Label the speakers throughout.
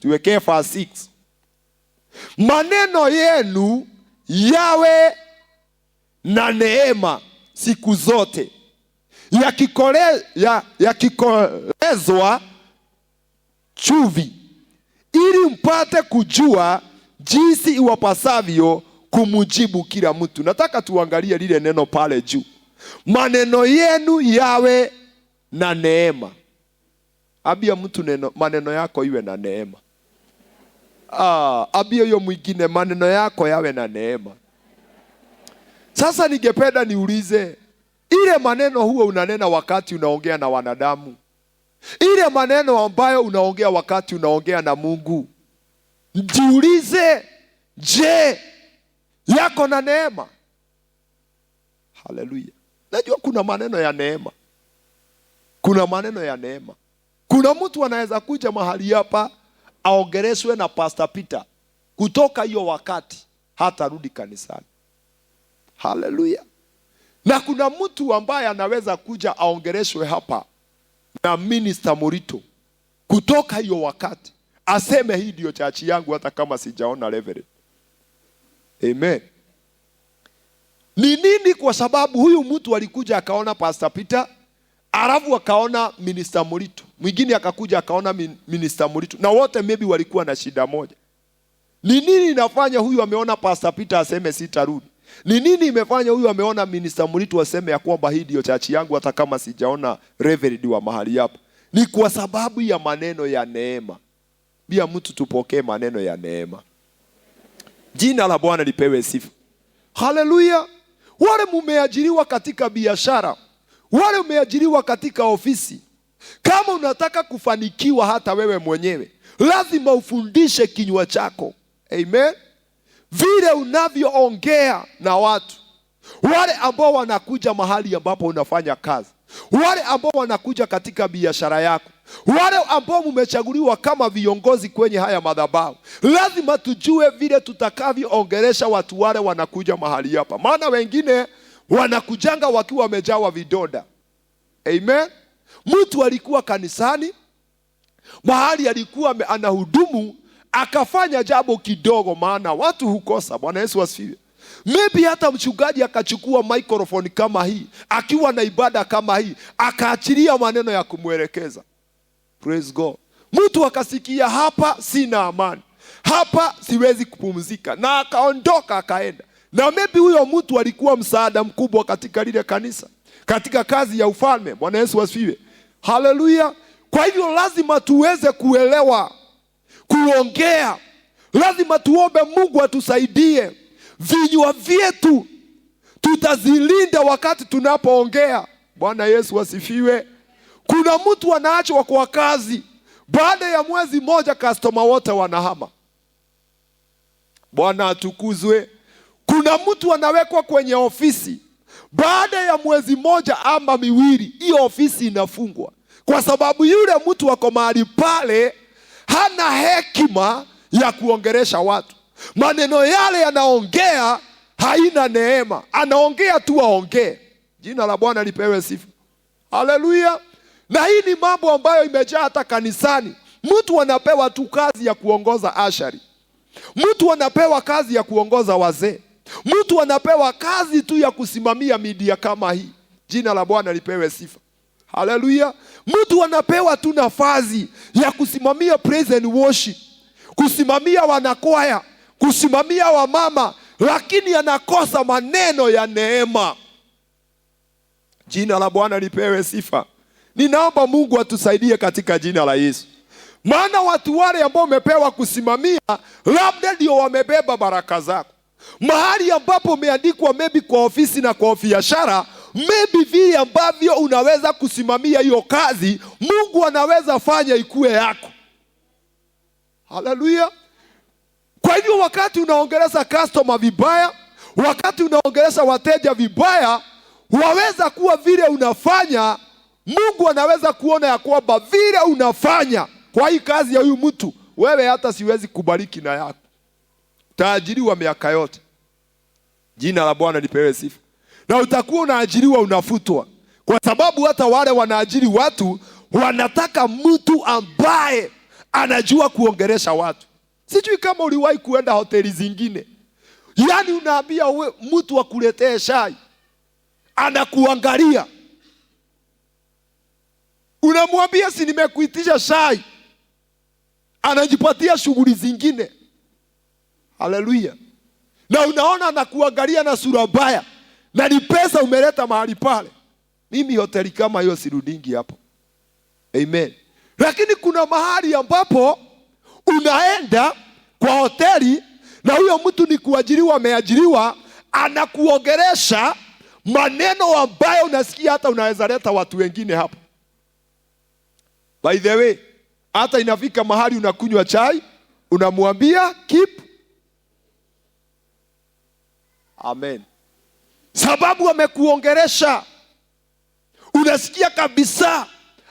Speaker 1: Tuwekee verse 6. Maneno yenu yawe na neema siku zote, yakikolezwa chumvi, ili mpate kujua jinsi iwapasavyo kumujibu kila mtu. Nataka tuangalie lile neno pale juu. Maneno yenu yawe na neema. Abia mtu maneno yako iwe na neema. Abia yo mwingine maneno yako yawe na neema. Sasa ningependa niulize, ile maneno huwa unanena wakati unaongea na wanadamu, ile maneno ambayo unaongea wakati unaongea na Mungu, jiulize, je, yako na neema? Haleluya. Najua kuna maneno ya neema. Kuna maneno ya neema. Kuna mtu anaweza kuja mahali hapa aongeleshwe na Pastor Peter, kutoka hiyo wakati hata rudi kanisani. Haleluya. Na kuna mtu ambaye anaweza kuja aongeleshwe hapa na Minister Morito, kutoka hiyo wakati aseme hii ndio chachi yangu hata kama sijaona Reverend. Amen. Ni nini? Kwa sababu huyu mtu alikuja akaona Pastor Peter, alafu akaona Minister Morito, mwingine akakuja akaona Minister Morito, na wote maybe walikuwa na shida moja. Ni nini inafanya huyu ameona Pastor Peter aseme sitarudi? Ni nini imefanya huyu ameona Minister Morito aseme ya kwamba hii ndio chachi yangu hata kama sijaona Reverend wa mahali hapa? Ni kwa sababu ya maneno ya neema. Bia mtu tupokee maneno ya neema. Jina la Bwana lipewe sifa. Haleluya. Wale mumeajiriwa katika biashara, wale umeajiriwa katika ofisi, kama unataka kufanikiwa hata wewe mwenyewe, lazima ufundishe kinywa chako. Amen. Vile unavyoongea na watu, wale ambao wanakuja mahali ambapo unafanya kazi, wale ambao wanakuja katika biashara yako, wale ambao mumechaguliwa kama viongozi kwenye haya madhabahu, lazima tujue vile tutakavyoongelesha watu wale wanakuja mahali hapa. Maana wengine wanakujanga wakiwa wamejawa vidonda. Amen. Mtu alikuwa kanisani, mahali alikuwa anahudumu, akafanya jambo kidogo, maana watu hukosa. Bwana Yesu asifiwe. Maybe hata mchungaji akachukua microphone kama hii, akiwa na ibada kama hii, akaachilia maneno ya kumwelekeza. Praise God. Mtu akasikia hapa sina amani, hapa siwezi kupumzika, na akaondoka akaenda. Na maybe huyo mtu alikuwa msaada mkubwa katika lile kanisa, katika kazi ya ufalme. Bwana Yesu asifiwe. Haleluya. Kwa hivyo lazima tuweze kuelewa kuongea. Lazima tuombe Mungu atusaidie. Vinywa vyetu tutazilinda wakati tunapoongea. Bwana Yesu asifiwe. Kuna mtu anaachwa kwa kazi, baada ya mwezi mmoja customer wote wanahama. Bwana atukuzwe. Kuna mtu anawekwa kwenye ofisi, baada ya mwezi mmoja ama miwili hiyo ofisi inafungwa, kwa sababu yule mtu wako mahali pale hana hekima ya kuongelesha watu. Maneno yale yanaongea haina neema, anaongea tu aongee. Jina la Bwana lipewe sifa. Haleluya. Na hii ni mambo ambayo imejaa hata kanisani. Mtu anapewa tu kazi ya kuongoza ashari, mtu anapewa kazi ya kuongoza wazee, mtu anapewa kazi tu ya kusimamia media kama hii. Jina la Bwana lipewe sifa. Haleluya. Mtu anapewa tu nafasi ya kusimamia praise and worship, kusimamia wanakwaya, kusimamia wamama, lakini anakosa maneno ya neema. Jina la Bwana lipewe sifa. Ninaomba Mungu atusaidie katika jina la Yesu. Maana watu wale ambao umepewa kusimamia, labda ndio wamebeba baraka zako. Mahali ambapo umeandikwa maybe kwa ofisi na kwa biashara, maybe vile ambavyo unaweza kusimamia hiyo kazi, Mungu anaweza fanya ikue yako. Haleluya. Kwa hivyo wakati unaongeleza customer vibaya, wakati unaongeleza wateja vibaya, waweza kuwa vile unafanya, Mungu anaweza kuona ya kwamba vile unafanya kwa hii kazi ya huyu mtu, wewe hata siwezi kubariki na yako, utaajiriwa miaka yote. Jina la Bwana lipewe sifa. Na utakuwa unaajiriwa unafutwa, kwa sababu hata wale wanaajiri watu wanataka mtu ambaye anajua kuongelesha watu. Sijui kama uliwahi kuenda hoteli zingine, yaani unaambia mtu akuletee chai, anakuangalia, unamwambia si nimekuitisha chai, anajipatia shughuli zingine. Haleluya. Na unaona anakuangalia na sura mbaya, na ni pesa umeleta mahali pale. Mimi hoteli kama hiyo sirudingi hapo. Amen. Lakini kuna mahali ambapo unaenda kwa hoteli na huyo mtu ni kuajiriwa, ameajiriwa, anakuongelesha maneno ambayo unasikia hata unaweza leta watu wengine hapo. By the way, hata inafika mahali unakunywa chai, unamwambia keep. Amen. Sababu amekuongelesha. Unasikia kabisa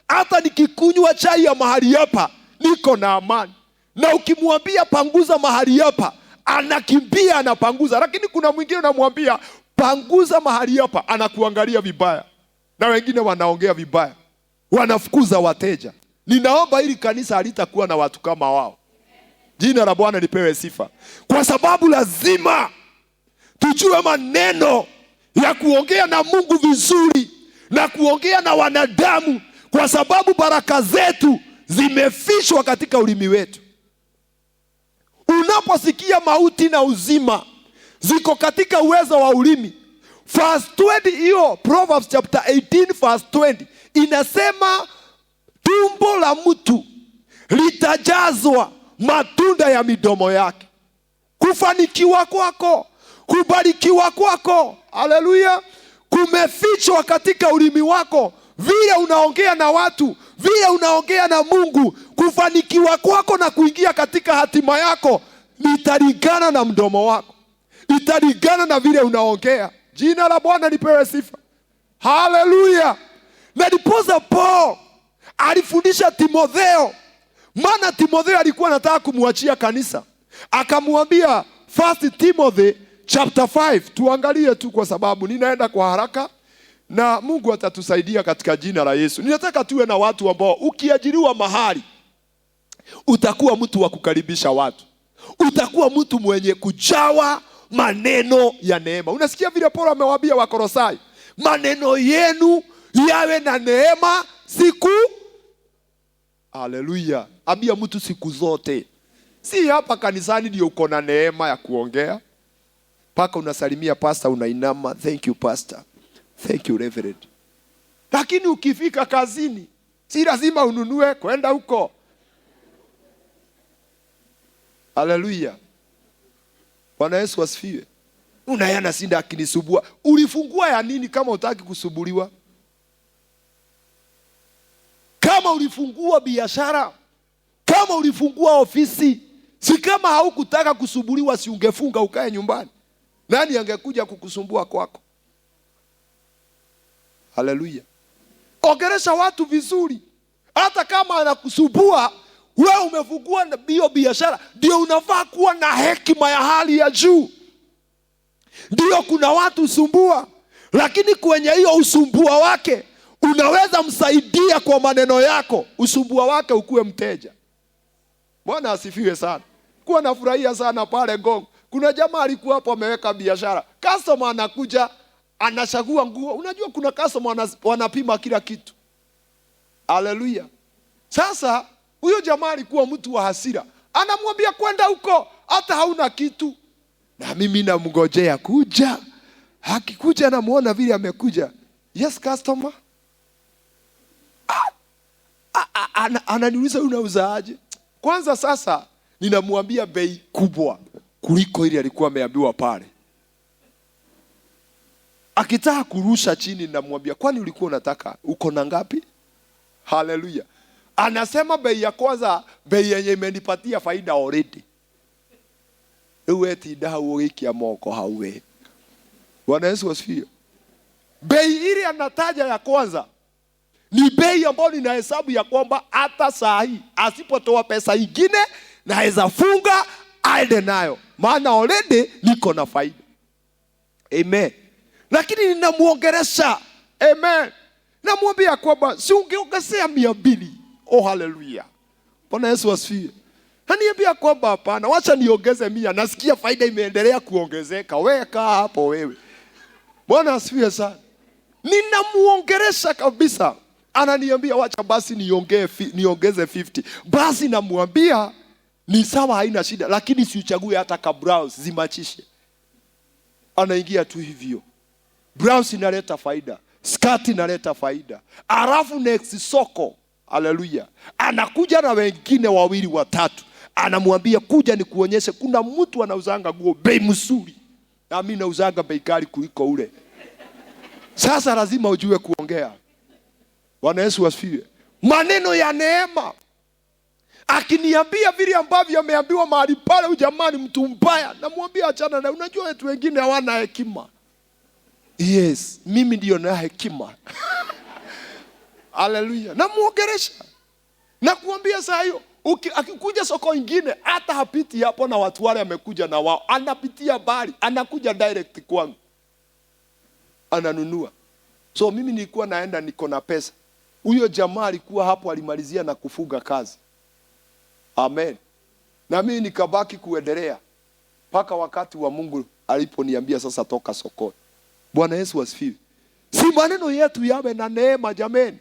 Speaker 1: hata nikikunywa chai ya mahali hapa niko na amani. Na ukimwambia panguza mahali hapa, anakimbia anapanguza. Lakini kuna mwingine unamwambia panguza mahali hapa, anakuangalia vibaya. Na wengine wanaongea vibaya, wanafukuza wateja. Ninaomba hili kanisa halitakuwa na watu kama wao. Jina la Bwana lipewe sifa. Kwa sababu lazima tujue maneno ya kuongea na Mungu vizuri na kuongea na wanadamu, kwa sababu baraka zetu zimefichwa katika ulimi wetu. Unaposikia mauti na uzima ziko katika uwezo wa ulimi. Verse 20 hiyo, Proverbs chapter 18 verse 20 inasema tumbo la mtu litajazwa matunda ya midomo yake. Kufanikiwa kwako, kubarikiwa kwako, haleluya, kumefichwa katika ulimi wako. Vile unaongea na watu, vile unaongea na Mungu, kufanikiwa kwako na kuingia katika hatima yako italingana na mdomo wako, italingana na vile unaongea. Jina la Bwana lipewe sifa. Haleluya. Na ndiposa Paul alifundisha Timotheo, maana Timotheo alikuwa anataka kumwachia kanisa. Akamwambia 1 Timothy chapter 5, tuangalie tu kwa sababu ninaenda kwa haraka na Mungu atatusaidia katika jina la Yesu. Ninataka tuwe na watu ambao ukiajiriwa mahali utakuwa mtu wa kukaribisha watu. Utakuwa mtu mwenye kujawa maneno ya neema. Unasikia vile Paulo amewaambia Wakolosai, maneno yenu yawe na neema siku. Haleluya. Ambia mtu siku zote. Si hapa kanisani ndio uko na neema ya kuongea. Paka unasalimia pastor, unainama, thank you pastor, thank you reverend. Lakini ukifika kazini, si lazima ununue kwenda huko. Haleluya. Bwana Yesu asifiwe. Unayana sinda akinisubua. Ulifungua ya nini kama hutaki kusubuliwa? Kama ulifungua biashara, kama ulifungua ofisi, si kama haukutaka kusubuliwa, si ungefunga ukae nyumbani? Nani angekuja kukusumbua kwako? Haleluya. Ongelesha watu vizuri. Hata kama anakusumbua, wewe umefungua hiyo biashara, ndio unafaa kuwa na hekima ya hali ya juu. Ndio kuna watu usumbua, lakini kwenye hiyo usumbua wake unaweza msaidia kwa maneno yako, usumbua wake ukue mteja. Bwana asifiwe sana. Kuwa nafurahia sana pale Ngong. Kuna jamaa alikuwa hapo ameweka biashara. Customer anakuja, anachagua nguo. Unajua kuna customer wanapima kila kitu. Haleluya. Sasa huyo jamaa alikuwa mtu wa hasira. Anamwambia kwenda huko, hata hauna kitu. Na mimi namngojea kuja. Hakikuja, namuona vile amekuja. Yes customer. Ananiuliza unauzaje? Kwanza sasa ninamwambia bei kubwa kuliko ile alikuwa ameambiwa pale. Akitaka kurusha chini ninamwambia kwani ulikuwa unataka uko na ngapi? Haleluya. Anasema bei ya kwanza, bei yenye imenipatia faida already. Ewe tida uweki ya moko hawe. Bwana Yesu asifiwe. Bei ile anataja ya kwanza ni bei ambayo ninahesabu ya kwamba hata saa hii asipotoa pesa ingine naweza funga aende nayo, maana already niko na faida. Amen. Lakini ninamuongelesha. Amen. Namwambia kwamba si ungeongezea 200. Oh haleluya. Bwana Yesu asifiwe. Haniambia kwamba hapana, wacha niongeze 100. Nasikia faida imeendelea kuongezeka. Weka hapo wewe. Bwana asifiwe sana. Ninamuongelesha kabisa. Ananiambia wacha basi niongeze 50. Basi namwambia ni sawa, haina shida, lakini si uchague hata ka blouse zimachishe. Anaingia tu hivyo. Blouse inaleta faida, skirt inaleta faida. Alafu next soko, haleluya, anakuja na wengine 2 3. Anamwambia kuja nikuonyeshe kuna mtu anauzanga nguo bei mzuri. Na mimi nauzanga bei kali kuliko ule. Sasa lazima ujue kuongea. Bwana Yesu asifiwe. Maneno ya neema. Akiniambia vile ambavyo ameambiwa mahali pale, ujamani mtu mbaya, namwambia achana na. Unajua watu wengine hawana hekima. Yes, mimi ndio na hekima. Haleluya. Namuongelesha. Na kuambia saa hiyo, akikuja soko ingine hata hapiti hapo na watu wale amekuja na wao. Anapitia bali, anakuja direct kwangu. Ananunua. So mimi nilikuwa naenda niko na pesa. Huyo jamaa alikuwa hapo alimalizia na kufuga kazi. Amen. Na mimi nikabaki kuendelea mpaka wakati wa Mungu aliponiambia sasa toka sokoni. Bwana Yesu asifiwe. Si maneno yetu yawe na neema jameni.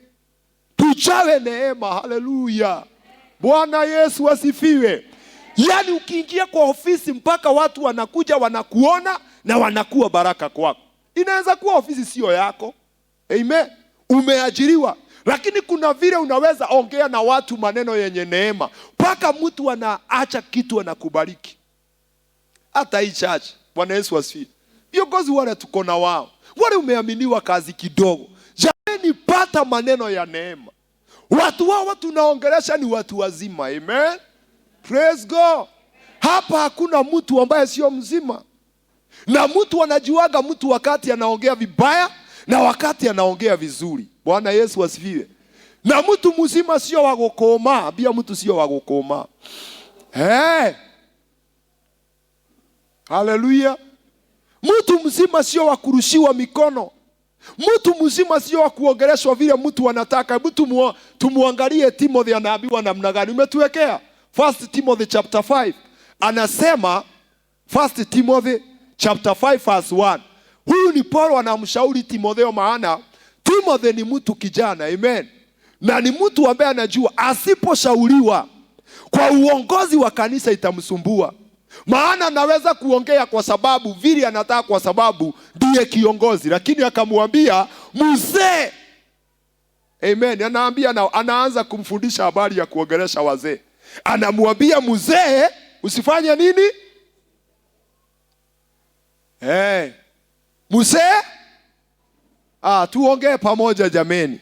Speaker 1: Tuchawe neema. Haleluya. Bwana Yesu asifiwe. Yaani ukiingia kwa ofisi mpaka watu wanakuja wanakuona na wanakuwa baraka kwako. Inaweza kuwa ofisi sio yako. Amen. Umeajiriwa. Lakini kuna vile unaweza ongea na watu maneno yenye neema. Mpaka mtu anaacha kitu anakubariki. Hata hii church. Bwana Yesu asifiwe. Viongozi wale tuko na wao. Wale umeaminiwa kazi kidogo. Jamani, pata maneno ya neema. Watu wao tunaongelesha ni watu wazima. Amen. Praise God. Hapa hakuna mtu ambaye sio mzima. Na mtu anajuaga mtu wakati anaongea vibaya na wakati anaongea vizuri. Bwana Yesu asifiwe. Na mtu mzima sio wa kukoma, pia mtu sio wa kukoma. Haleluya. Mtu mzima sio wa kurushiwa mikono. Mtu mzima sio wa kuongeleshwa vile mtu anataka. Mtu tumuangalie Timothy anaambiwa namna gani. Umetuwekea 1 Timothy chapter 5. Anasema 1 Timothy chapter 5 verse 1. Huyu ni Paulo anamshauri Timotheo, maana Timothy ni mtu kijana. Amen. Na ni mtu ambaye anajua asiposhauriwa kwa uongozi wa kanisa itamsumbua. Maana anaweza kuongea kwa sababu vile anataka, kwa sababu ndiye kiongozi, lakini akamwambia mzee. Amen. Anaanza kumfundisha habari ya kuongelesha wazee. Anamwambia mzee usifanye nini? Mzee, tuongee pamoja jameni.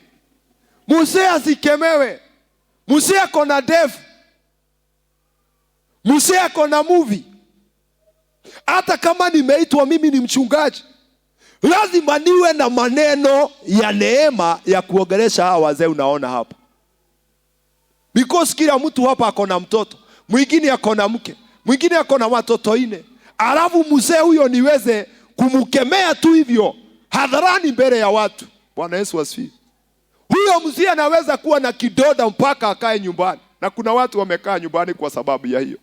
Speaker 1: Mzee asikemewe. Mzee ako na defu. Mzee ako na movie. Hata kama nimeitwa mimi ni mchungaji, lazima niwe na maneno ya neema ya kuongelesha hawa wazee unaona hapa. Because kila mtu hapa ako na mtoto, mwingine ako na mke, mwingine ako na watoto 4. Alafu mzee huyo niweze kumkemea tu hivyo hadharani mbele ya watu. Bwana Yesu asifiwe. Huyo mzee anaweza kuwa na kidoda mpaka akae nyumbani. Na kuna watu wamekaa nyumbani kwa sababu ya hiyo.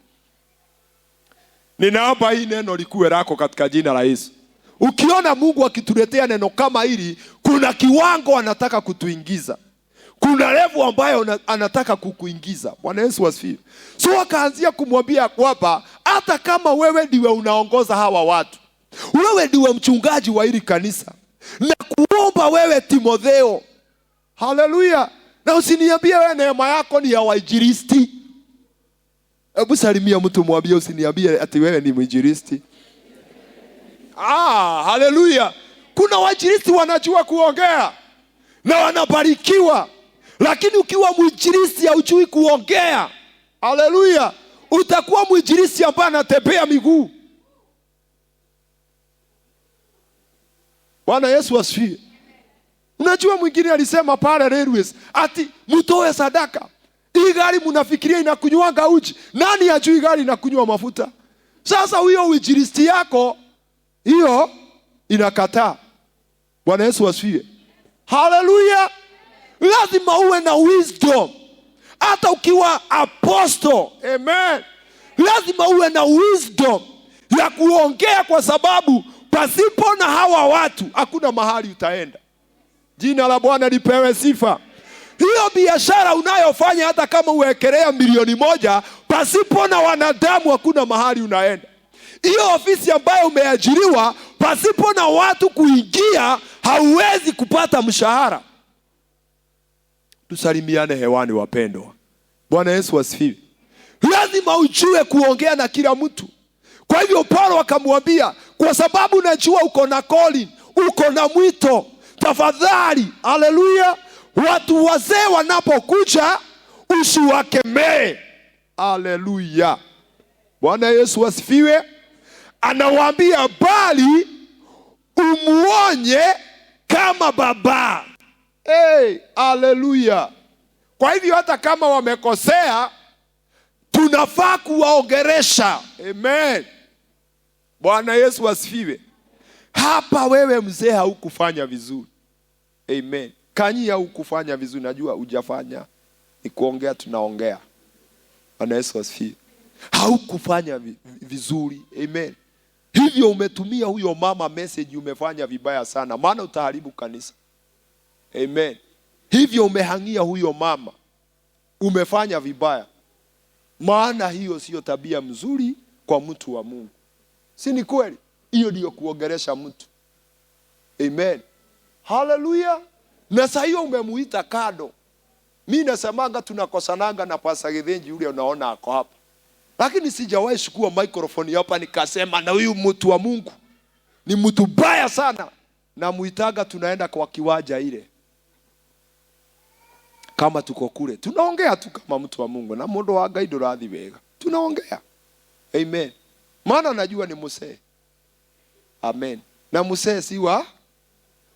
Speaker 1: Ninaomba hii neno likuwe lako katika jina la Yesu. Ukiona Mungu akituletea neno kama hili, kuna kiwango anataka kutuingiza. Kuna level ambayo anataka kukuingiza. Bwana Yesu asifiwe. So akaanzia kumwambia kwamba hata kama wewe ndiwe unaongoza hawa watu, wewe ndiwe mchungaji wa hili kanisa, na kuomba wewe Timotheo. Haleluya. Na usiniambie wewe neema yako ni ya wainjilisti. Hebu salimia mtu mwambie usiniambie ati wewe ni mwinjilisti. Haleluya. Kuna wainjilisti wanajua kuongea na wanabarikiwa. Lakini ukiwa mwinjilisti hujui kuongea, haleluya, utakuwa mwinjilisti ambaye anatembea miguu. Bwana Yesu asifiwe. Unajua mwingine alisema pale Railways ati mtoe sadaka. Hii gari mnafikiria inakunywanga uji. Nani ajui gari inakunywa mafuta? Sasa huyo uinjilisti yako hiyo inakataa. Bwana Yesu asifiwe. Haleluya. Lazima uwe na wisdom. hata ukiwa apostle, amen, lazima uwe na wisdom ya kuongea, kwa sababu pasipo na hawa watu hakuna mahali utaenda. Jina la Bwana lipewe sifa. Hiyo biashara unayofanya, hata kama uwekelea milioni 1, pasipo na wanadamu hakuna mahali unaenda. Hiyo ofisi ambayo umeajiriwa, pasipo na watu kuingia hauwezi kupata mshahara. Tusalimiane hewani wapendwa. Bwana Yesu asifiwe. Lazima ujue kuongea na kila mtu. Kwa hivyo Paulo akamwambia, kwa sababu najua uko na calling, uko na mwito, tafadhali, haleluya, watu wazee wanapokuja usiwakemee. Haleluya. Bwana Yesu asifiwe. Anawaambia bali umuonye kama baba. Haleluya. Kwa hivyo hata kama wamekosea, tunafaa kuwaongeresha. Amen. Bwana Yesu asifiwe. Hapa wewe mzee haukufanya vizuri. Amen. Kanyi haukufanya vizuri, najua hujafanya. Ni kuongea tunaongea. Bwana Yesu asifiwe. Haukufanya vizuri. Amen. Hivyo umetumia huyo mama message, umefanya vibaya sana, maana utaharibu kanisa. Amen. Hivyo umehangia huyo mama, umefanya vibaya, maana hiyo sio tabia mzuri kwa mtu wa Mungu. Si ni kweli? Hiyo ndio kuongelesha mtu. Amen. Hallelujah. Na sasa hiyo umemuita kado. Mimi nasemanga tunakosananga na Pastor Githinji yule unaona ako hapa. Lakini sijawahi chukua microphone hapa nikasema na huyu mtu wa Mungu ni mtu baya sana, na muitaga tunaenda kwa kiwaja ile. Kama tuko kule tunaongea tu kama mtu wa Mungu, na mundu wa Ngai ndurathi wega. Tunaongea. Amen. Maana najua ni msee. Amen. Na msee si wa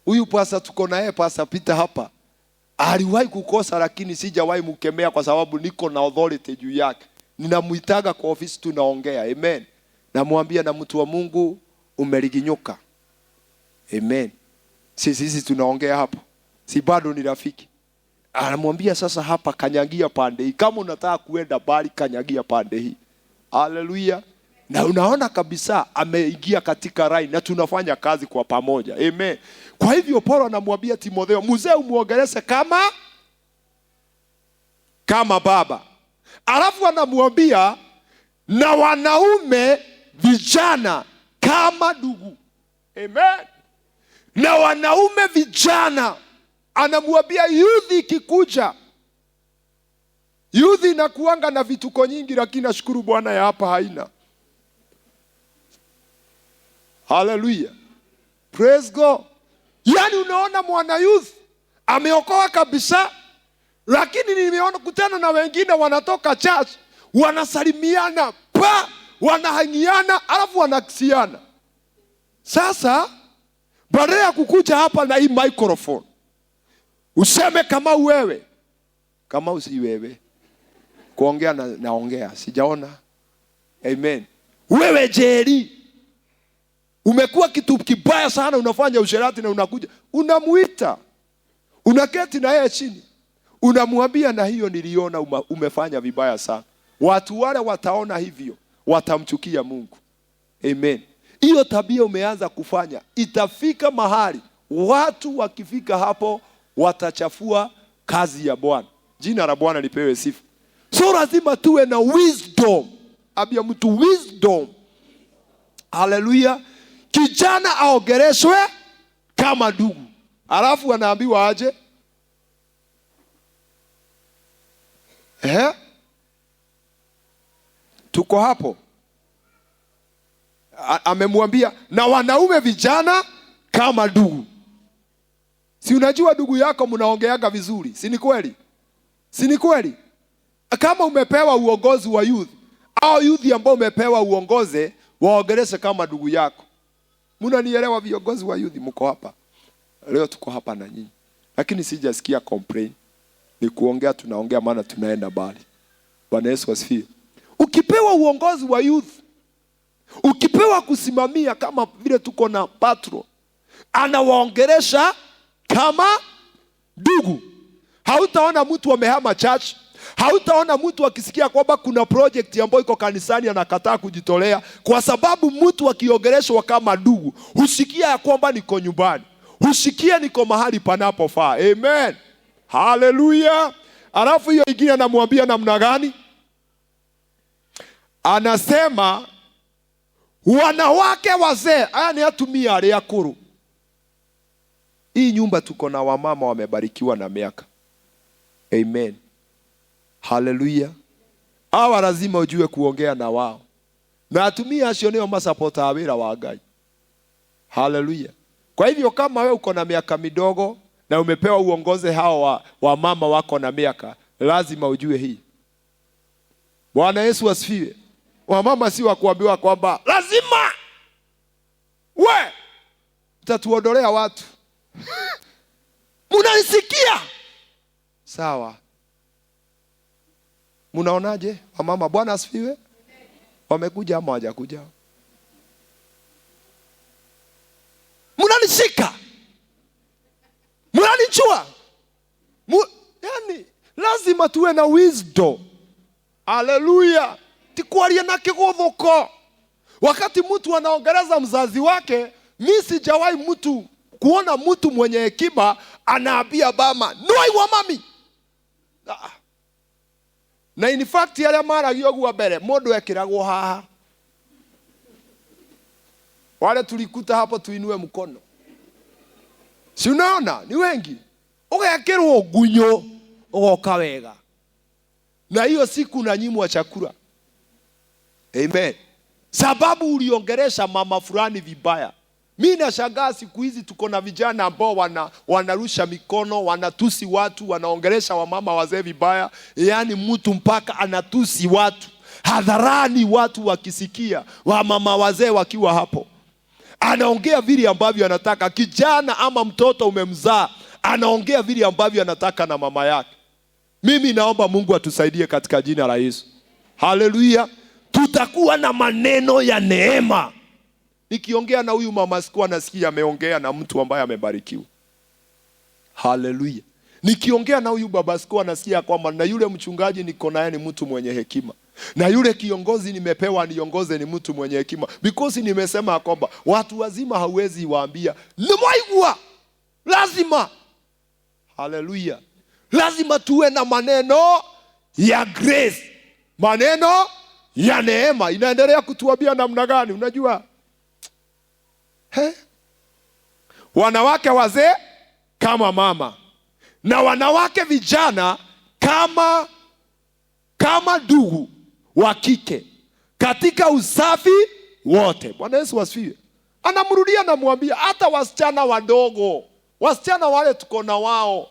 Speaker 1: huyu pasa tuko na yeye, Pastor Peter hapa. Aliwahi kukosa, lakini sijawahi mkemea kwa sababu niko na authority juu yake. Ninamuitaga kwa ofisi tunaongea. Amen. Namwambia na mtu wa Mungu umeliginyuka. Amen. Sisi tunaongea hapo. Si bado ni rafiki. Anamwambia sasa hapa kanyagia pande hii. Kama unataka kuenda bali kanyagia pande hii. Haleluya. Na unaona kabisa ameingia katika rai na tunafanya kazi kwa pamoja. Amen. Kwa hivyo Paulo anamwambia Timotheo, mzee umuongeleze kama baba. Alafu anamwambia na wanaume vijana kama ndugu. Amen. Na wanaume vijana, anamwambia youth ikikuja. Youth inakuanga na vituko nyingi, lakini nashukuru Bwana ya hapa haina. Hallelujah. Praise God. Yani unaona mwana youth ameokoa kabisa, lakini nimeona kutana na wengine wanatoka church wanasalimiana, wanahangiana, alafu wanakisiana. Sasa baada ya kukuja hapa na hii microphone useme kama wewe, kama usi wewe kuongea naongea sijaona. Amen. Wewe Jerry umekuwa kitu kibaya sana, unafanya usherati na unakuja unamuita, unaketi na yeye chini, unamwambia na hiyo niliona umefanya vibaya sana. Watu wale wataona hivyo, watamchukia Mungu. Amen. Hiyo tabia umeanza kufanya, itafika mahali watu wakifika hapo watachafua kazi ya Bwana. Jina la Bwana lipewe sifa. So lazima tuwe na wisdom. Abia mtu wisdom. Hallelujah. Kijana aongeleshwe kama ndugu. Alafu anaambiwa aje? Tuko hapo. Amemwambia na wanaume vijana kama ndugu. Si unajua ndugu yako mnaongeaga vizuri, si ni kweli? Si ni kweli? Kama umepewa uongozi wa youth, au youth ambao umepewa uongoze, waongeleshe kama ndugu yako. Mnanielewa viongozi wa youth mko hapa? Leo tuko hapa na nyinyi. Lakini sijasikia complain. Ni kuongea tunaongea, maana tunaenda mbali. Bwana Yesu asifiwe. Ukipewa uongozi wa youth, ukipewa kusimamia kama vile tuko na patron, anawaongelesha kama ndugu. Hautaona mtu amehama church Hautaona mtu akisikia kwamba kuna project ambayo iko kanisani anakataa kujitolea, kwa sababu mtu akiongeleshwa kama ndugu husikia ya kwamba niko nyumbani, husikia niko mahali panapofaa. Amen, haleluya. Alafu hiyo ingine anamwambia namna gani? Anasema wanawake wazee, haya ni atumia aria akuru. Hii nyumba tuko na wamama wamebarikiwa na miaka. Amen, haleluya. Hawa lazima ujue kuongea na wao, na atumia acio nio masapota wira wa Ngai. Haleluya. Kwa hivyo kama wewe uko na miaka midogo na umepewa uongoze hao wa mama wako na miaka, lazima ujue hii. Bwana Yesu asifiwe. Wamama si wa kuambiwa kwamba lazima we utatuondolea watu. Munanisikia? Sawa. Munaonaje wamama? Bwana asifiwe. Wamekuja ama hawajakuja? Munanishika? Munanichua? Yani lazima tuwe na wisdom. Haleluya. Tikwaria na kigothuko. Wakati mtu anaongeleza mzazi wake, mimi sijawahi kuona mtu mwenye hekima anaambia bama noi wa mami. Na in fact yale maragio gwa mbere mundu ekiragwo haha. Wale tulikuta hapo tuinue mkono. Si unaona ni wengi. Ugekirwo gunyo ugoka wega. Na hiyo siku unanyimwa chakula. Amen. Sababu uliongeresha mama fulani vibaya. Mimi nashangaa siku hizi tuko na vijana ambao wanarusha mikono, wanatusi watu, wanaongeresha wamama wazee vibaya. Yaani mtu mpaka anatusi watu hadharani, watu wakisikia, wamama wazee wakiwa hapo. Anaongea vile ambavyo anataka. Kijana ama mtoto umemzaa, anaongea vile ambavyo anataka na mama yake. Mimi naomba Mungu atusaidie katika jina la Yesu. Haleluya. Tutakuwa na maneno ya neema. Nikiongea na huyu mama sikuwa nasikia ameongea na mtu ambaye amebarikiwa. Haleluya. Nikiongea na huyu baba sikuwa nasikia kwamba na yule mchungaji niko naye ni mtu mwenye hekima. Na yule kiongozi nimepewa niongoze ni mtu mwenye hekima. Because nimesema kwamba watu wazima hauwezi waambia nimwaigua. Lazima. Haleluya. Lazima tuwe na maneno ya grace. Maneno ya neema. Inaendelea kutuambia namna gani? Unajua? Wanawake wazee kama mama, na wanawake vijana kama ndugu wa kike katika usafi wote. Bwana Yesu asifiwe. Anamrudia na mwambia hata wasichana wadogo, wasichana wale tuko na wao,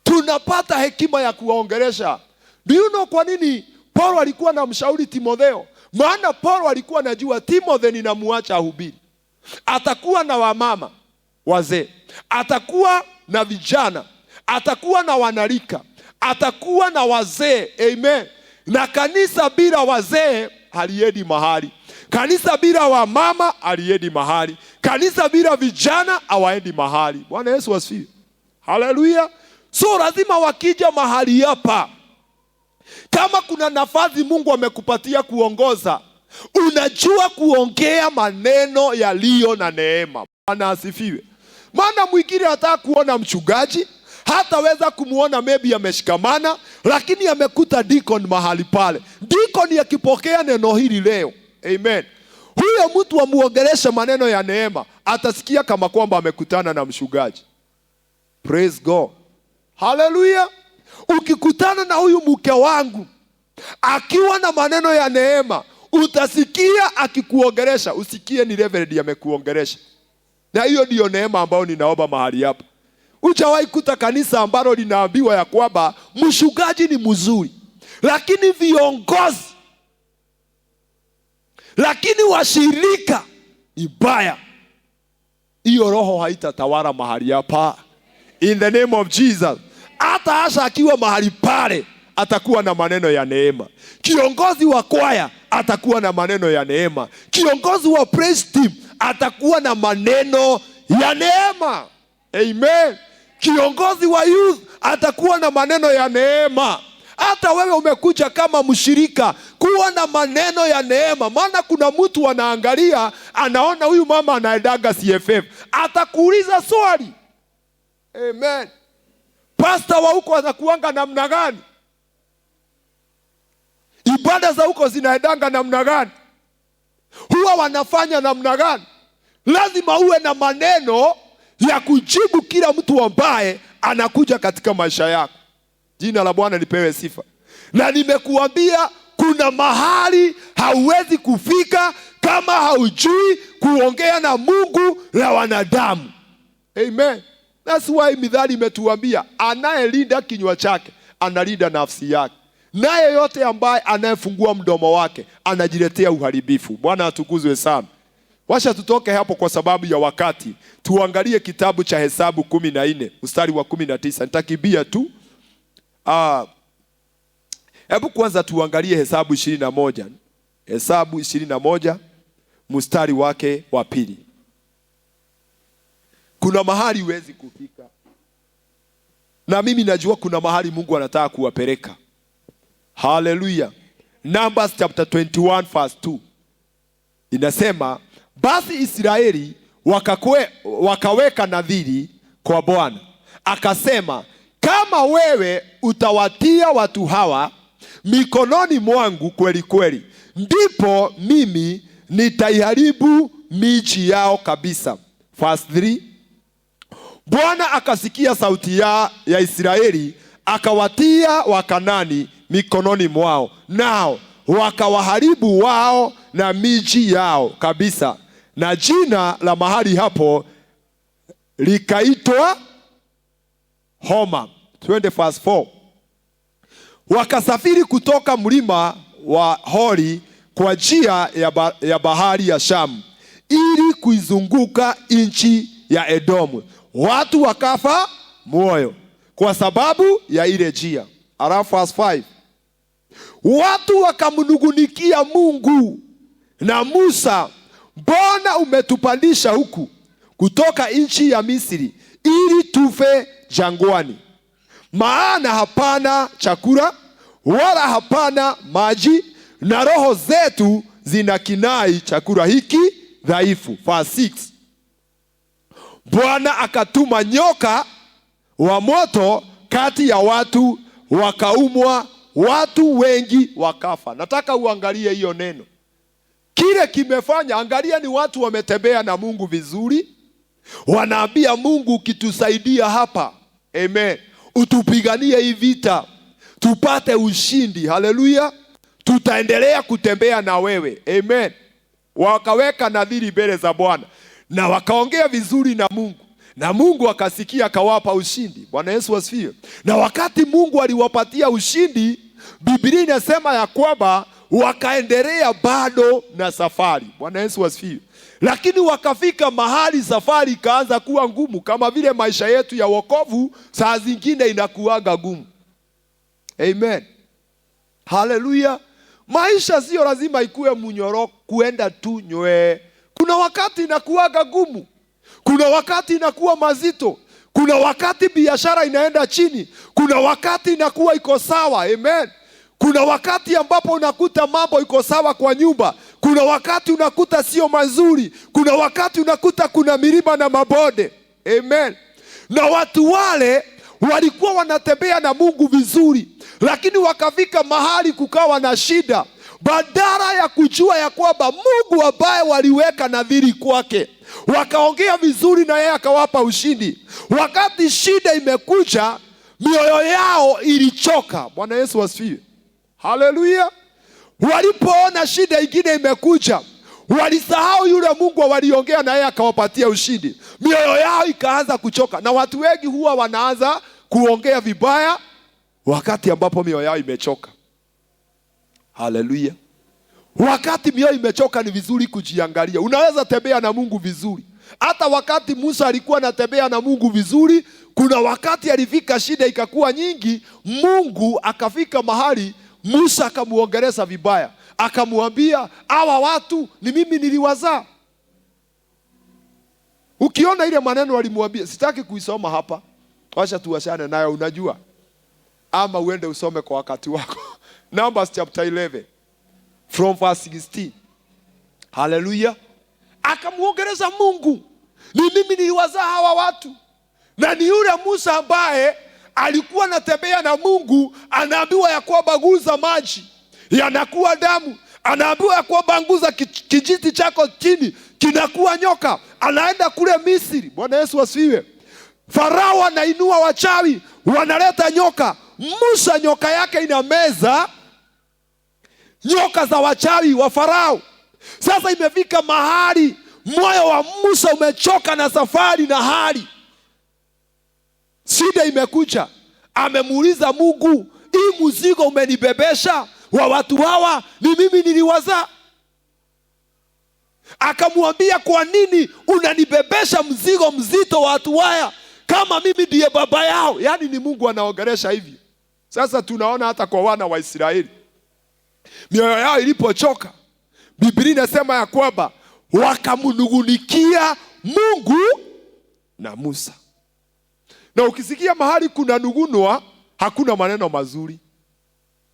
Speaker 1: tunapata hekima ya kuwaongelesha. Do you know kwa nini Paulo alikuwa na mshauri Timotheo? Maana Paulo alikuwa anajua Timotheo ninamuacha ahubiri. Atakuwa na wamama wazee, atakuwa na vijana, atakuwa na wanarika, atakuwa na wazee. Amen. Na kanisa bila wazee haliendi mahali. Kanisa bila wamama haliendi mahali. Kanisa bila vijana hawaendi mahali. Bwana Yesu asifiwe. Haleluya. So lazima wakija mahali hapa, kama kuna nafasi Mungu amekupatia kuongoza, unajua kuongea maneno yaliyo na neema. Bwana asifiwe. Maana mwingine hataka kuona mchungaji, hataweza kumuona maybe ameshikamana, lakini amekuta deacon mahali pale. Deacon akipokea neno hili leo, amen, huyo mtu amuongelesha maneno ya neema, atasikia kama kwamba amekutana na mchungaji. Praise God. Hallelujah. Ukikutana na huyu mke wangu akiwa na maneno ya neema, utasikia akikuongelesha, usikie ni reverend amekuongelesha. Na hiyo ndio neema ambayo ninaomba mahali hapa. Hujawahi kuta kanisa ambalo linaambiwa ya kwamba mchungaji ni mzuri, lakini viongozi, lakini washirika ni baya. Hiyo roho haitatawala mahali hapa. In the name of Jesus. Hata Asha akiwa mahali pale atakuwa na maneno ya neema. Kiongozi wa kwaya atakuwa na maneno ya neema. Kiongozi wa praise team atakuwa na maneno ya neema. Amen. Kiongozi wa youth atakuwa na maneno ya neema. Hata wewe umekuja kama mshirika, kuwa na maneno ya neema. Maana kuna mtu anaangalia, anaona huyu mama anaendaga CFF, atakuuliza swali. Amen. Pastor wa huko anakuanga namna gani? Ibada za huko zinaendanga namna gani? Huwa wanafanya namna gani? Lazima uwe na maneno ya kujibu kila mtu ambaye anakuja katika maisha yako. Jina la Bwana lipewe sifa. Na nimekuambia kuna mahali hauwezi kufika kama haujui kuongea na Mungu na wanadamu. Amen. That's why Mithali imetuambia anayelinda kinywa chake analinda nafsi yake, naye yote ambaye anayefungua mdomo wake anajiletea uharibifu. Bwana atukuzwe sana. Washa tutoke hapo kwa sababu ya wakati. Tuangalie kitabu cha Hesabu 14 mstari wa 19. Nitakibia tu. Hebu kwanza tuangalie Hesabu 21. Hesabu 21 mstari wake wa 2. Kuna mahali huwezi kufika, na mimi najua kuna mahali Mungu anataka kuwapeleka. Hallelujah. Numbers chapter 21 verse 2 inasema, basi Israeli wakaweka nadhiri kwa Bwana, akasema, kama wewe utawatia watu hawa mikononi mwangu kweli kweli, ndipo mimi nitaiharibu miji yao kabisa. Verse 3, Bwana akasikia sauti ya Israeli, akawatia Wakanani mikononi mwao, nao wakawaharibu wao na miji yao kabisa, na jina la mahali hapo likaitwa Homa. 20 verse 4. Wakasafiri kutoka mlima wa Hori kwa njia ya bahari ya Shamu, ili kuizunguka nchi ya Edomu. Watu wakafa moyo kwa sababu ya ile njia. Alafu verse 5. Watu wakamnungunikia Mungu na Musa, mbona umetupandisha huku kutoka nchi ya Misri ili tufe jangwani? Maana hapana chakula wala hapana maji, na roho zetu zinakinai chakula hiki dhaifu. Verse 6. Bwana akatuma nyoka wa moto kati ya watu, wakaumwa, watu wengi wakafa. Nataka uangalie hiyo neno. Kile kimefanya, angalia, ni watu wametembea na Mungu vizuri. Wanaambia Mungu, ukitusaidia hapa, amen, utupiganie hii vita, tupate ushindi, haleluya, tutaendelea kutembea na wewe, amen. Wakaweka nadhiri mbele za Bwana na wakaongea vizuri na Mungu, na Mungu akasikia, akawapa ushindi. Bwana Yesu asifiwe. Na wakati Mungu aliwapatia ushindi, Biblia inasema ya kwamba wakaendelea bado na safari. Bwana Yesu asifiwe. Lakini wakafika mahali safari ikaanza kuwa ngumu, kama vile maisha yetu ya wokovu saa zingine inakuaga ngumu. Amen. Haleluya. Maisha sio lazima ikuwe mnyoro kuenda tu nywe. Kuna wakati inakuaga ngumu, kuna wakati inakuwa mazito, kuna wakati biashara inaenda chini, kuna wakati inakuwa iko sawa. Amen. Kuna wakati ambapo unakuta mambo iko sawa kwa nyumba, kuna wakati unakuta sio mazuri, kuna wakati unakuta kuna milima na mabonde. Amen. Na watu wale walikuwa wanatembea na Mungu vizuri, lakini wakafika mahali kukawa na shida. Badala ya kujua ya kwamba Mungu ambaye waliweka nadhiri kwake, wakaongea vizuri na yeye akawapa ushindi. Wakati shida imekuja, mioyo yao ilichoka. Bwana Yesu asifiwe. Haleluya. Walipoona shida ingine imekuja, walisahau yule Mungu waliongea na yeye akawapatia ushindi. Mioyo yao ikaanza kuchoka. Na watu wengi huwa wanaanza kuongea vibaya wakati ambapo mioyo yao imechoka. Haleluya. Wakati mioyo imechoka ni vizuri kujiangalia. Unaweza tembea na Mungu vizuri. Hata wakati Musa alikuwa anatembea na Mungu vizuri, kuna wakati alifika shida ikakuwa nyingi, Mungu akafika mahali Musa akamuongeleza vibaya. Akamwambia, hawa watu ni mimi niliwazaa. Ukiona ile maneno alimwambia, sitaki kuisoma hapa, wacha tuwashane nayo. Unajua ama uende usome kwa wakati wako. Numbers chapter 11 from verse 16. Hallelujah. Akamuongeleza Mungu, ni mimi niliwazaa hawa watu, na ni yule Musa ambaye alikuwa anatembea na Mungu, anaambiwa ya kwamba guza maji yanakuwa damu, anaambiwa ya kwamba nguza kijiti chako chini kinakuwa nyoka. Anaenda kule Misri. Bwana Yesu asifiwe. Farao anainua wachawi, wanaleta nyoka. Musa nyoka yake inameza nyoka za wachawi wa Farao. Sasa imefika mahali moyo wa Musa umechoka na safari na hali. Shida imekuja. Amemuuliza Mungu, hii mzigo umenibebesha wa watu hawa ni mimi niliwazaa? Akamwambia, kwa nini unanibebesha mzigo mzito wa watu haya kama mimi ndiye baba yao? Yaani ni Mungu anaongelesha hivi. Sasa tunaona hata kwa wana wa Israeli, mioyo yao ilipochoka, Biblia inasema ya kwamba wakamnungunikia Mungu na Musa. Na ukisikia mahali kuna nugunwa, hakuna maneno mazuri.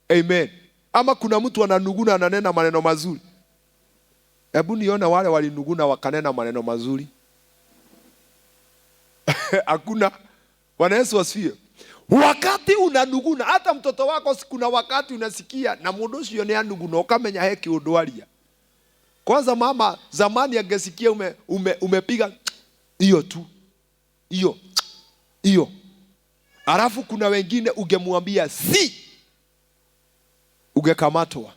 Speaker 1: Amen. Ama kuna mtu ananuguna ananena maneno mazuri? Hebu niona wale walinuguna wakanena maneno mazuri. Hakuna. Bwana Yesu asifiwe. Wakati unanuguna, hata mtoto wako kuna wakati unasikia na mundu ucio ni anuguna ukamenya heki udwaria. Kwanza mama zamani angesikia umepiga hiyo tu. Hiyo. Alafu kuna wengine ungemwambia si, ungekamatwa.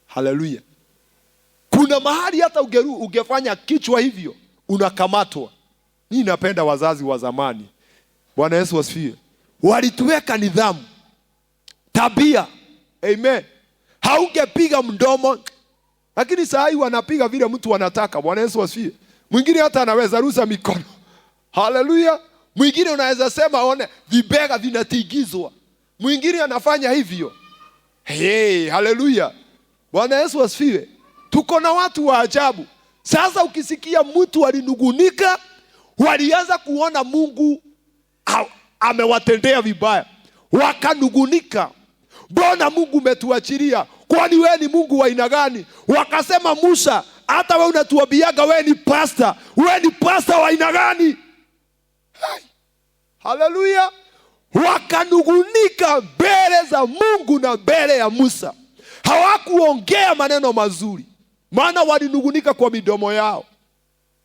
Speaker 1: Haleluya. Kuna mahali hata ungefanya kichwa hivyo unakamatwa. Mimi napenda wazazi wa zamani. Bwana Yesu asifiwe. Walituweka nidhamu, tabia. Amen. Haungepiga mdomo, lakini saa hii wanapiga vile mtu anataka. Bwana Yesu asifiwe. Mwingine hata anaweza rusa mikono. Haleluya. Mwingine unaweza sema one vibega vinatigizwa. Mwingine anafanya hivyo. Hey, haleluya. Bwana Yesu asifiwe. Tuko na watu wa ajabu. Sasa ukisikia mtu alinugunika, walianza kuona Mungu amewatendea vibaya. Wakanugunika. Mbona Mungu umetuachilia? Kwani wewe ni Mungu wa aina gani? Wakasema, Musa, hata wewe unatuambiaga wewe ni pastor. Wewe ni pastor wa aina gani? Haleluya. Wakanugunika mbele za Mungu na mbele ya Musa. Hawakuongea maneno mazuri, maana walinugunika kwa midomo yao.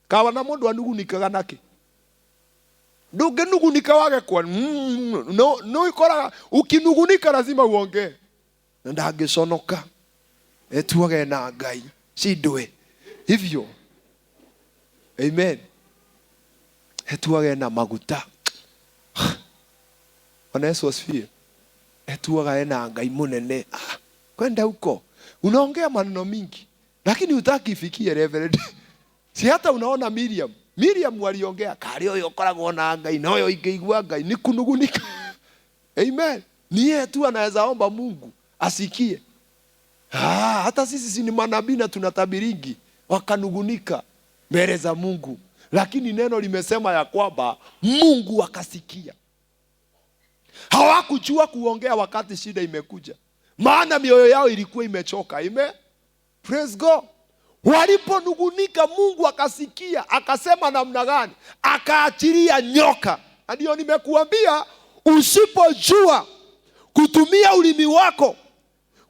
Speaker 1: Kawa na mundu anugunikaga nake. Ndugenugunika wage kwa no ikora ukinugunika lazima uongee. Ndagiconoka etuage na Ngai cidwe hivyo. Amen. Etuage na maguta. Bwana Yesu asifiwe. Etuage na Ngai munene. Kwenda huko unaongea maneno mingi, lakini hutaki ifikie reverend. Si hata unaona Miriam waliongea kari oyo koragwo na Ngai na oyo ingeigua Ngai ni kunugunika. Amen. Ni yeye tu anaweza omba Mungu asikie. Hata sisi ni manabii na tunatabiringi, wakanugunika mbele za Mungu, lakini neno limesema ya kwamba Mungu akasikia. Hawakujua kuongea wakati shida imekuja, maana mioyo yao ilikuwa imechoka. Amen. Praise God. Waliponugunika Mungu akasikia. Akasema namna gani? Akaachilia nyoka. Ndio nimekuambia, usipojua kutumia ulimi wako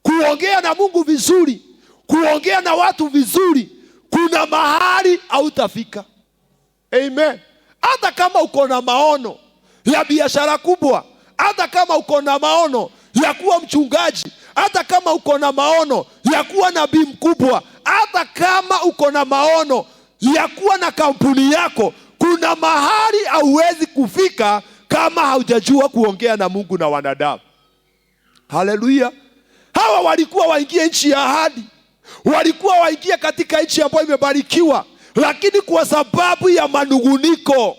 Speaker 1: kuongea na Mungu vizuri, kuongea na watu vizuri, kuna mahali hautafika. Amen. Hata kama uko na maono ya biashara kubwa, hata kama uko na maono ya kuwa mchungaji, hata kama uko na maono ya kuwa nabii mkubwa, hata kama uko na maono ya kuwa na kampuni yako, kuna mahali hauwezi kufika kama haujajua kuongea na Mungu na wanadamu. Haleluya. Hawa walikuwa waingie nchi ya ahadi, walikuwa waingie katika nchi ambayo imebarikiwa, lakini kwa sababu ya manuguniko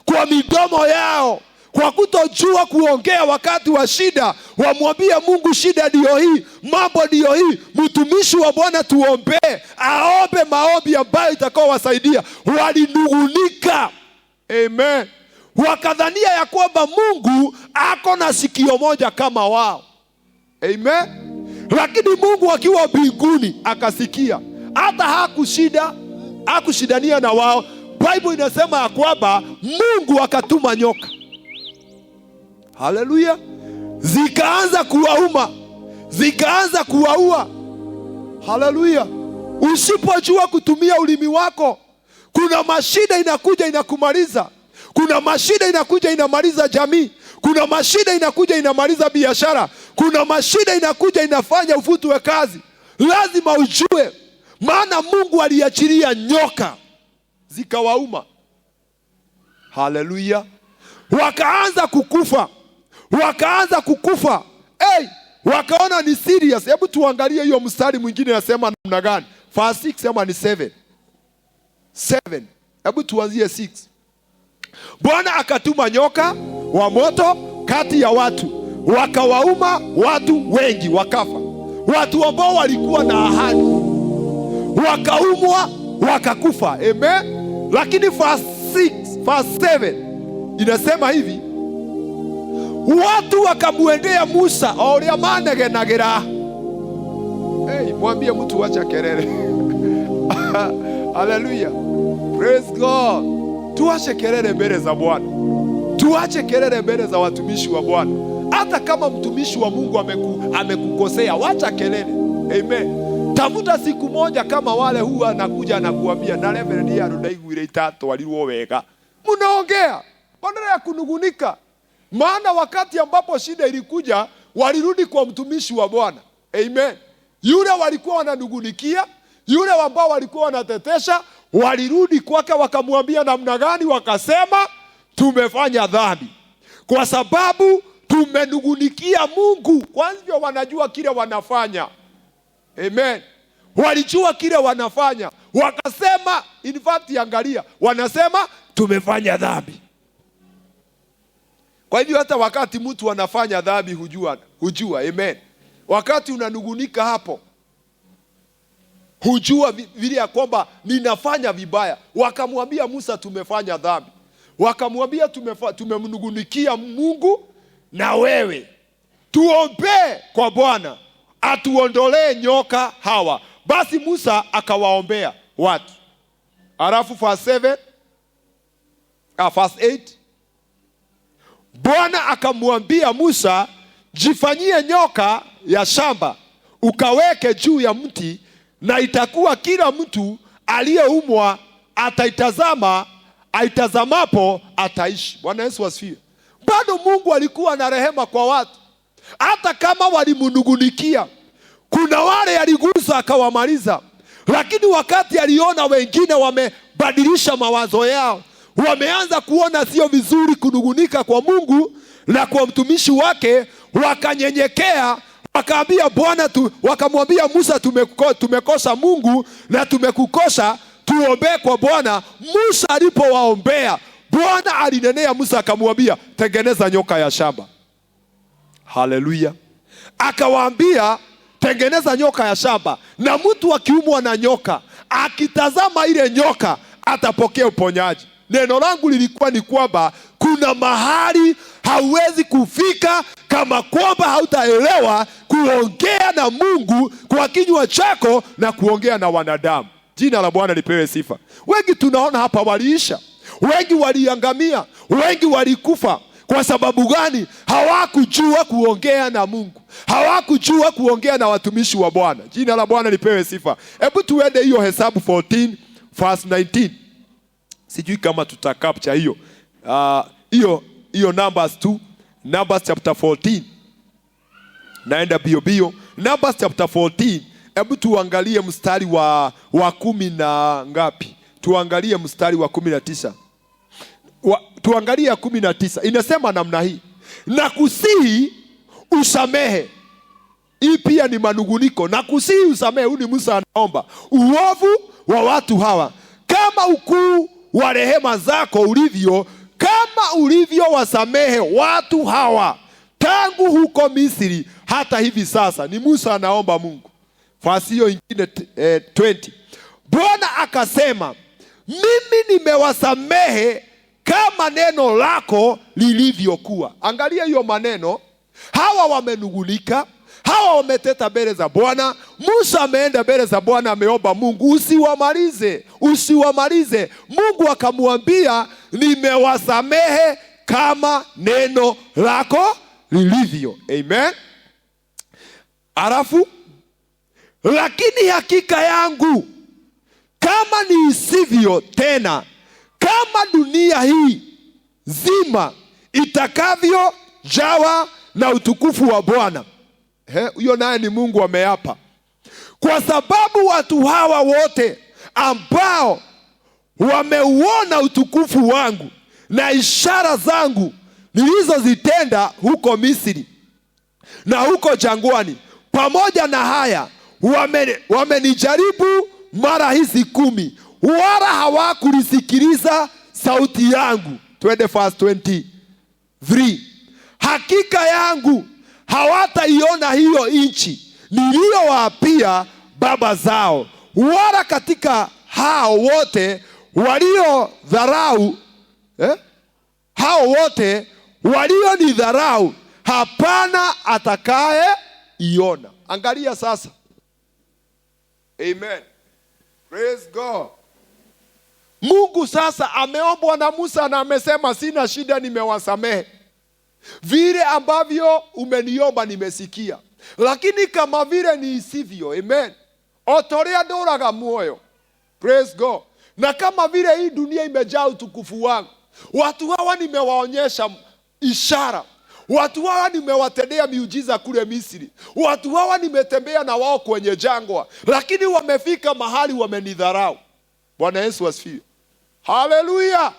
Speaker 1: kwa midomo yao, kwa kutojua kuongea wakati wa shida, wamwambia Mungu shida ndio hii, mambo ndio hii, mtumishi wa Bwana tuombee, aombe maombi ambayo itakao wasaidia. Walinugunika. Amen. wakadhania ya kwamba Mungu ako na sikio moja kama wao. Amen. Lakini Mungu akiwa mbinguni akasikia, hata hakushidania na wao. Bible inasema ya kwamba Mungu akatuma nyoka. Haleluya. Zikaanza kuwauma, zikaanza kuwaua. Haleluya. Usipojua kutumia ulimi wako, kuna mashida inakuja inakumaliza. Kuna mashida inakuja inamaliza jamii. Kuna mashida inakuja inamaliza biashara. Kuna mashida inakuja inafanya ufutwe kazi. Lazima ujue, maana Mungu aliachilia nyoka zikawauma. Haleluya. Wakaanza kukufa. Wakaanza kukufa. Wakaona ni serious. Hebu tuangalie hiyo mstari mwingine nasema namna gani. Verse 6 sema ni 7. Hebu tuanzie 6. Bwana akatuma nyoka wa moto kati ya watu, wakawauma watu wengi, wakafa. Watu ambao walikuwa na ahadi wakaumwa, wakakufa. Amen. Lakini verse 7 inasema hivi, watu wakamuendea Musa oria manegenagera. Mwambie mtu acha kelele. Haleluya. Praise God. Tuache kelele mbele za Bwana. Tuache kelele mbele za watumishi wa Bwana. Hata kama mtumishi wa Mungu amekukosea, wacha kelele. Amen. Tafuta siku moja kama wale huwa anakuja anakuambia na reverend ya rudaiguire itatu walirwo wega. Mnaongea badala ya kunugunika. Maana wakati ambapo shida ilikuja, walirudi kwa mtumishi wa Bwana. Amen. Yule walikuwa wananugunikia, yule ambao walikuwa wanatetesha, walirudi kwake wakamwambia namna gani? Wakasema tumefanya dhambi kwa sababu tumenugunikia Mungu. Kwa hivyo wanajua kile wanafanya. Amen. Walijua kile wanafanya. Wakasema, in fact angalia, wanasema tumefanya dhambi. Kwa hivyo hata wakati mtu anafanya dhambi hujua. Amen. Wakati unanugunika hapo, hujua vile ya kwamba ninafanya vibaya. Wakamwambia Musa tumefanya dhambi. Wakamwambia tumemnugunikia Mungu, na wewe tuombee kwa Bwana atuondolee nyoka hawa. Basi Musa akawaombea watu. Alafu verse 8, Bwana akamwambia Musa, jifanyie nyoka ya shamba ukaweke juu ya mti, na itakuwa kila mtu aliyeumwa aitazamapo ataishi. Bwana Yesu asifiwe. Bado Mungu alikuwa na rehema kwa watu, hata kama walimunugunikia. Kuna wale aligusa akawamaliza, lakini wakati aliona wengine wamebadilisha mawazo yao, wameanza kuona sio vizuri kunugunika kwa Mungu na kwa mtumishi wake, wakanyenyekea, wakaambia Bwana wakamwambia Musa, tumekosa Mungu na tumekukosa, tuombee kwa Bwana. Musa alipowaombea, Bwana alinenea Musa akamwambia, tengeneza nyoka ya shamba. Haleluya. Akawaambia tengeneza nyoka ya shamba, na mtu akiumwa na nyoka akitazama ile nyoka atapokea uponyaji. Neno langu lilikuwa ni kwamba kuna mahali hauwezi kufika kama kwamba hautaelewa kuongea na Mungu kwa kinywa chako na kuongea na wanadamu. Jina la Bwana lipewe sifa. Wengi tunaona hapa waliisha, wengi waliangamia, wengi walikufa. Kwa sababu gani? Hawakujua kuongea na Mungu, hawakujua kuongea na watumishi wa Bwana. Jina la Bwana lipewe sifa. Hebu tuende hiyo Hesabu 14 verse 19. Sijui kama tutacapture hiyo. Hiyo Numbers 2, Numbers chapter 14. Naenda bio. Numbers chapter 14. Hebu tuangalie mstari wa 10 na ngapi? Tuangalie mstari wa 19. Tuangalie 19. Inasema namna hii, na kusihi usamehe. Hii pia ni manuguniko. Na kusihi usamehe, huyu ni Musa anaomba uovu wa watu hawa, kama ukuu wa rehema zako ulivyo, kama ulivyo wasamehe watu hawa tangu huko Misri hata hivi sasa. Ni Musa anaomba Mungu. Fasi hiyo ingine 20. Bwana akasema, mimi nimewasamehe kama neno lako lilivyokuwa. Angalia hiyo maneno. Hawa wamenungulika, hawa wameteta mbele za Bwana. Musa ameenda mbele za Bwana, ameomba Mungu usiwamalize. Mungu akamwambia, nimewasamehe kama neno lako lilivyo. Amen. Alafu, lakini hakika yangu kama ni isivyo tena, kama dunia hii zima itakavyo jawa na utukufu wa Bwana. Huyo naye ni Mungu ameapa. Kwa sababu watu hawa wote ambao wameuona utukufu wangu na ishara zangu nilizozitenda huko Misri na huko jangwani, pamoja na haya wamenijaribu mara hizi 10, wala hawakulisikiliza sauti yangu. Twende verse 23. Hakika yangu hawataiona hiyo nchi niliyowaapia baba zao, wala katika hao wote waliodharau hao wote walionidharau hapana atakaye iona. Angalia sasa. Amen. Praise God. Mungu sasa ameombwa na Musa na amesema, sina shida, nimewasamehe. Vile ambavyo umeniomba nimesikia. Lakini kama vile ni isivyo, amen, otorea ndoraga muoyo. Praise God. Na kama vile hii dunia imejaa utukufu wangu, watu hawa nimewaonyesha ishara, watu hawa nimewatendea miujiza kule Misri, watu hawa nimetembea na wao kwenye jangwa, lakini wamefika mahali wamenidharau. Bwana Yesu asifiwe. Haleluya.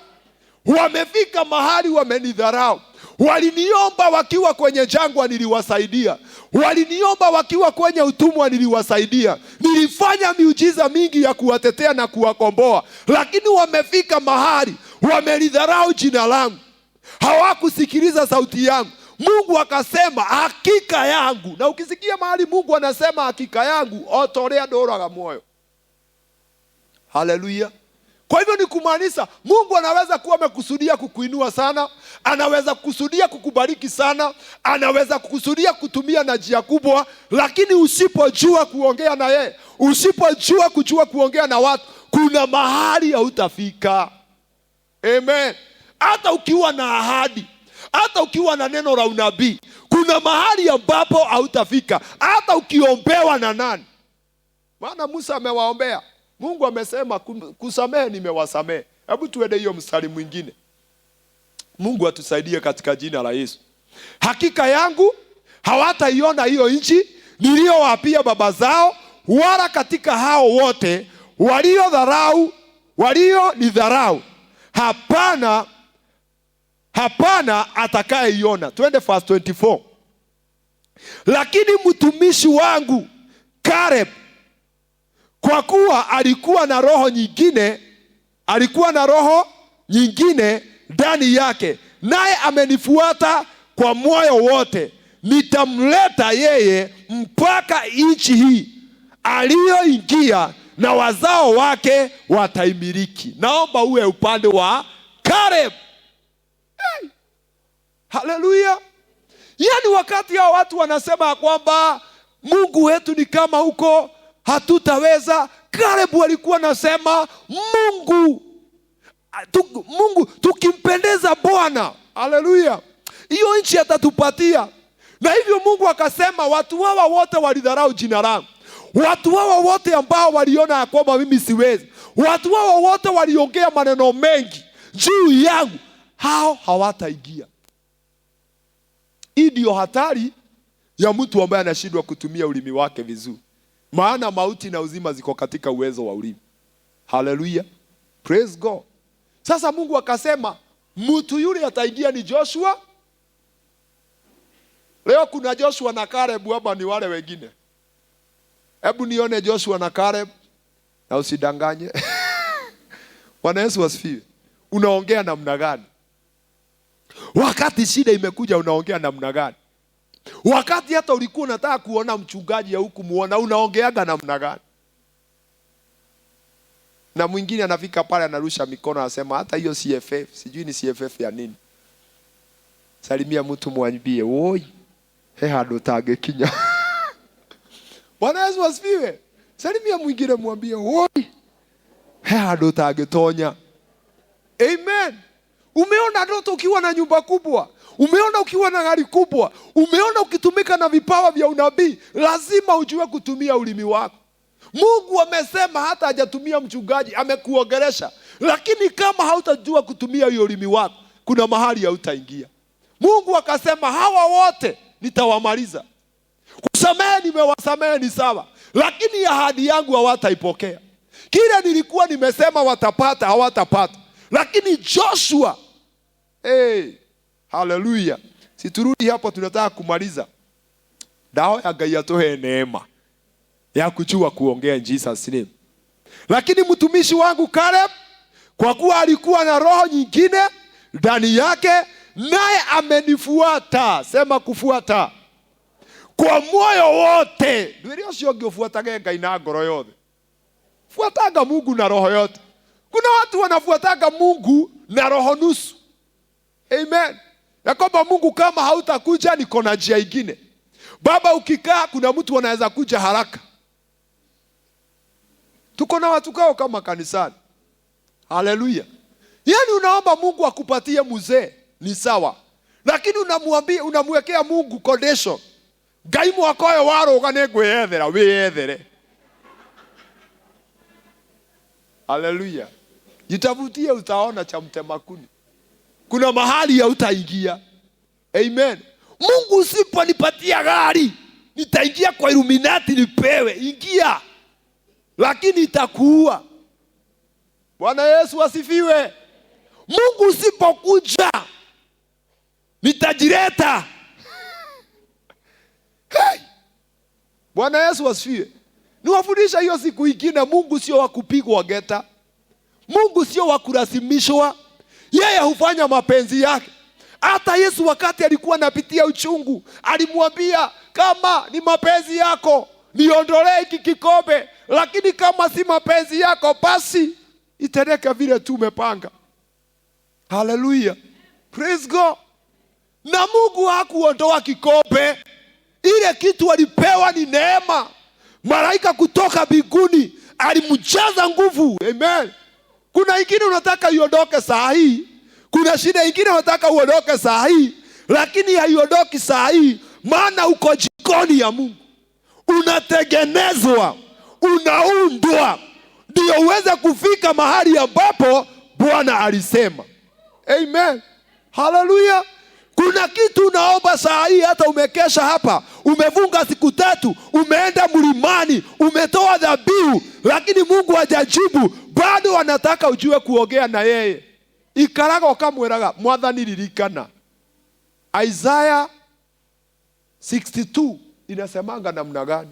Speaker 1: Wamefika mahali wamenidharau. Waliniomba wakiwa kwenye jangwa, niliwasaidia. Waliniomba wakiwa kwenye utumwa, niliwasaidia. Nilifanya miujiza mingi ya kuwatetea na kuwakomboa, lakini wamefika mahali wamelidharau jina langu, hawakusikiliza sauti yangu. Mungu akasema hakika yangu. Na ukisikia mahali Mungu anasema hakika yangu, otolea ndoraga moyo. Haleluya. Kwa hivyo ni kumaanisha Mungu anaweza kuwa amekusudia kukuinua sana, anaweza kukusudia kukubariki sana, anaweza kukusudia kutumia na njia kubwa, lakini usipojua kuongea na yeye, usipojua kuongea na watu, kuna mahali hautafika. Amen. Hata ukiwa na ahadi, hata ukiwa na neno la unabii, kuna mahali ambapo hautafika, hata ukiombewa na nani. Maana Musa amewaombea, Mungu amesema kusamehe nimewasamehe. Hebu tuende hiyo mstari mwingine. Mungu atusaidie katika jina la Yesu. Hakika yangu hawataiona hiyo nchi niliyowaapia baba zao, wala katika hao wote walionidharau hapana atakayeiona. Twende verse 24. Lakini mtumishi wangu Caleb, kwa kuwa alikuwa na roho nyingine ndani yake, naye amenifuata kwa moyo wote, nitamleta yeye mpaka nchi hii aliyoingia, na wazao wake wataimiliki. Naomba uwe upande wa Caleb. Hey. Haleluya. Yaani wakati hao watu wanasema kwamba Mungu wetu ni kama huko, hatutaweza, Caleb alikuwa anasema Mungu tukimpendeza Bwana, haleluya, hiyo nchi atatupatia. Na hivyo Mungu akasema watu hawa wote walidharau jina langu, watu hawa wote ambao waliona ya kwamba mimi siwezi, watu hawa wote waliongea maneno mengi juu yangu, hao hawataingia. Hii ndio hatari ya mtu ambaye anashindwa kutumia ulimi wake vizuri. Maana mauti na uzima ziko katika uwezo wa ulimi. Haleluya. Praise God. Sasa Mungu akasema mtu yule ataingia ni Joshua. Leo kuna Joshua na Caleb, hapa ni wale wengine. Hebu nione Joshua na Caleb na usidanganye. Bwana Yesu asifiwe. Unaongea namna gani? Wakati shida imekuja unaongea namna gani? Wakati hata ulikuwa unataka kuona mchungaji ya huku muona, unaongeaga namna gani? Na mwingine anafika pale anarusha mikono anasema hata hiyo CFF, sijui ni CFF ya nini. Salimia mtu mwambie, "Woi, he hado tage kinya." Bwana Yesu asifiwe. Salimia mwingine mwambie, "Woi, he hado tage tonya." Amen. Umeona ndoto ukiwa na nyumba kubwa, umeona ukiwa na gari kubwa, umeona ukitumika na vipawa vya unabii, lazima ujue kutumia ulimi wako. Mungu amesema hata hajatumia mchungaji, amekuongelesha. Lakini kama hautajua kutumia hiyo ulimi wako, kuna mahali hautaingia. Mungu akasema hawa wote nitawamaliza. Kusamehe nimewasamehe ni sawa, lakini ahadi yangu hawataipokea. Kile nilikuwa nimesema watapata, hawatapata. Lakini Joshua, haleluya. Siturudi hapo, tunataka kumaliza. Dawa ya Ngai atoe neema ya kujua kuongea in Jesus name. Lakini mtumishi wangu Caleb, kwa kuwa alikuwa na roho nyingine ndani yake, naye amenifuata. Sema kufuata. Kwa moyo wote. Ndio sio kufuataga Ngai na ngoro yote. Fuataga Mungu na roho yote. Kuna watu wanafuataga Mungu na roho nusu. Amen. Ya kwamba Mungu kama hautakuja niko na njia nyingine. Baba ukikaa kuna mtu anaweza kuja haraka. Tuko na watu kao kama kanisani. Haleluya. Yaani unaomba Mungu akupatie mzee, ni sawa. Lakini unamwambia, unamwekea Mungu condition. Ngai mwakoyo waroga negwethera wethere. Haleluya. Jitafutie utaona cha mtema kuni. Kuna mahali hautaingia. Amen. Mungu usiponipatia gari, nitaingia kwa Illuminati nipewe. Ingia. Lakini itakuua. Bwana Yesu asifiwe. Mungu usipokuja, nitajireta. Hey! Bwana Yesu asifiwe. Niwafundisha hiyo siku ingine, Mungu sio wa kupigwa geta. Mungu sio wa kulasimishwa. Yeye hufanya mapenzi yake. Hata Yesu wakati alikuwa anapitia uchungu, alimwambia kama ni mapenzi yako, niondolee hiki kikombe, lakini kama si mapenzi yako basi itendeke vile tu umepanga. Hallelujah. Praise God. Na Mungu hakuondoa kikombe. Ile kitu alipewa ni neema. Malaika kutoka mbinguni alimjaza nguvu. Amen. Kuna ingine unataka iondoke saa hii, kuna shida ingine unataka uondoke saa hii, lakini haiondoki saa hii, maana uko jikoni ya Mungu. Unatengenezwa, unaundwa, ndio uweze kufika mahali ambapo Bwana alisema. Amen. Hallelujah. Kuna kitu unaomba saa hii, hata umekesha hapa, umefunga siku 3, umeenda mlimani, umetoa dhabihu, lakini Mungu hajajibu. Bado anataka ujue kuongea na yeye. Ikaraga ukamweraga mwathani ririkana. Isaiah 62 inasemanga namna gani?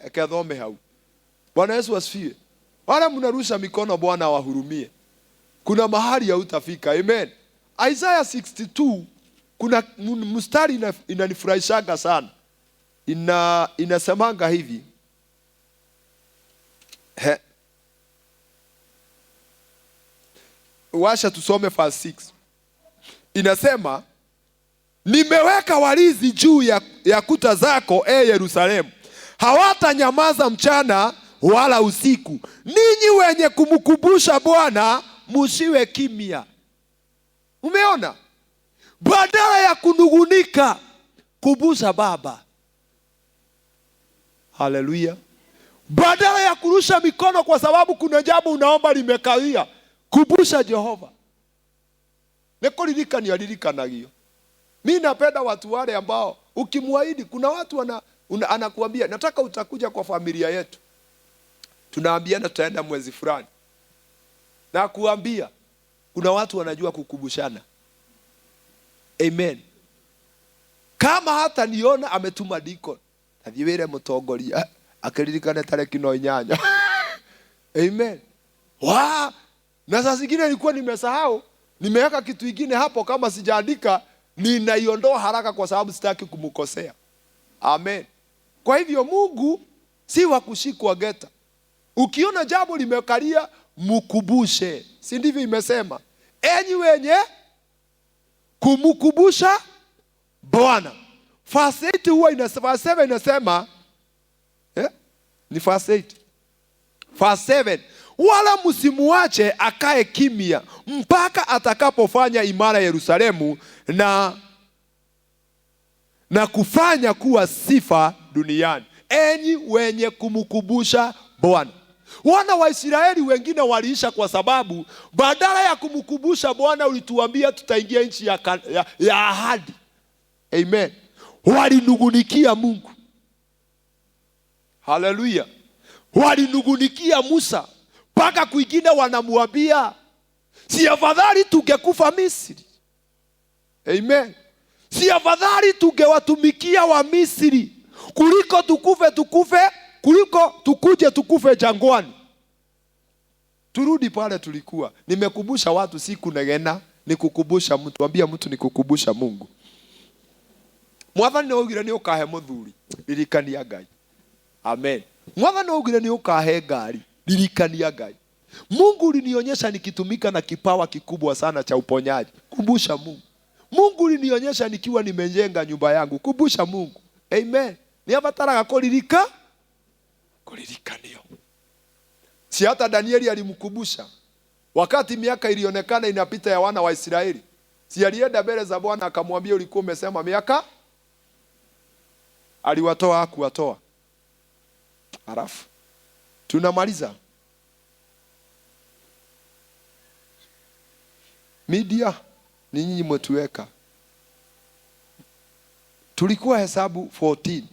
Speaker 1: Ekethome hau. Bwana Yesu asifiwe. Wala mnarusha mikono, Bwana awahurumie. Kuna mahali hautafika. Amen. Isaiah 62 kuna mstari inanifurahishaga sana. Inasemanga hivi. Washa tusome verse 6. Inasema, nimeweka walinzi juu ya kuta zako, Yerusalemu. Hawatanyamaza mchana wala usiku. Ninyi wenye kumkumbusha Bwana, msiwe kimya. Umeona? Badala ya kunugunika, kumbusha Baba. Haleluya. Badala ya kurusha mikono kwa sababu kuna jambo unaomba limekawia, kumbusha Jehova. Neko lilikanagio. Mimi napenda watu wale ambao ukimwahidi, kuna watu anakuambia nataka utakuja kwa familia yetu. Tunaambiana tutaenda mwezi fulani. Na kuambia kuna watu wanajua kukumbushana. Amen. Kama hata niona ametuma deacon, athiwire mutongoria akiririkane tareki no 8. Amen. Na sasa zingine nilikuwa nimesahau, nimeweka kitu kingine hapo, kama sijaandika ninaiondoa haraka kwa sababu sitaki kumkosea. Amen. Kwa hivyo Mungu si wa kushikwa geta. Ukiona jambo limekalia, mkubushe. Si ndivyo imesema? Enyi wenye kumkubusha Bwana. Verse 8 huwa verse 7 inasema ni verse 8. Verse 7, wala msimuache akae kimya mpaka atakapofanya imara Yerusalemu na kufanya kuwa sifa duniani. Enyi wenye kumkubusha Bwana. Wana wa Israeli wengine waliisha kwa sababu badala ya kumkubusha Bwana, ulituambia tutaingia nchi ya ahadi. Amen. Walinungunikia Mungu. Haleluya. Walinungunikia Musa. Mpaka kwingine wanamuambia, si afadhali tungekufa Misri? Amen. Si afadhali tungewatumikia wa Misri kuliko kuliko tukuje tukufe jangwani? Turudi pale tulikuwa. Nimekumbusha watu, si kunegena, ni kukubusha mtu. Ambia mtu ni kukubusha Mungu. Mwathani no ugire ni ukahe muthuri, ririkania Ngai. Amen. Mwathani no ugire ni ukahe ngari, ririkania Ngai. Mungu ulinionyesha nikitumika na kipawa kikubwa sana cha uponyaji. Kumbusha Mungu. Mungu ulinionyesha nikiwa nimejenga nyumba yangu. Kumbusha Mungu. Amen. Ni abataraga kuririka nio. Si hata Danieli alimkumbusha wakati miaka ilionekana inapita ya wana wa Israeli. Si alienda mbele za Bwana akamwambia, ulikuwa umesema miaka? Aliwatoa hakuwatoa. Halafu tunamaliza. Media ni nyinyi mwetuweka. Tulikuwa Hesabu 14.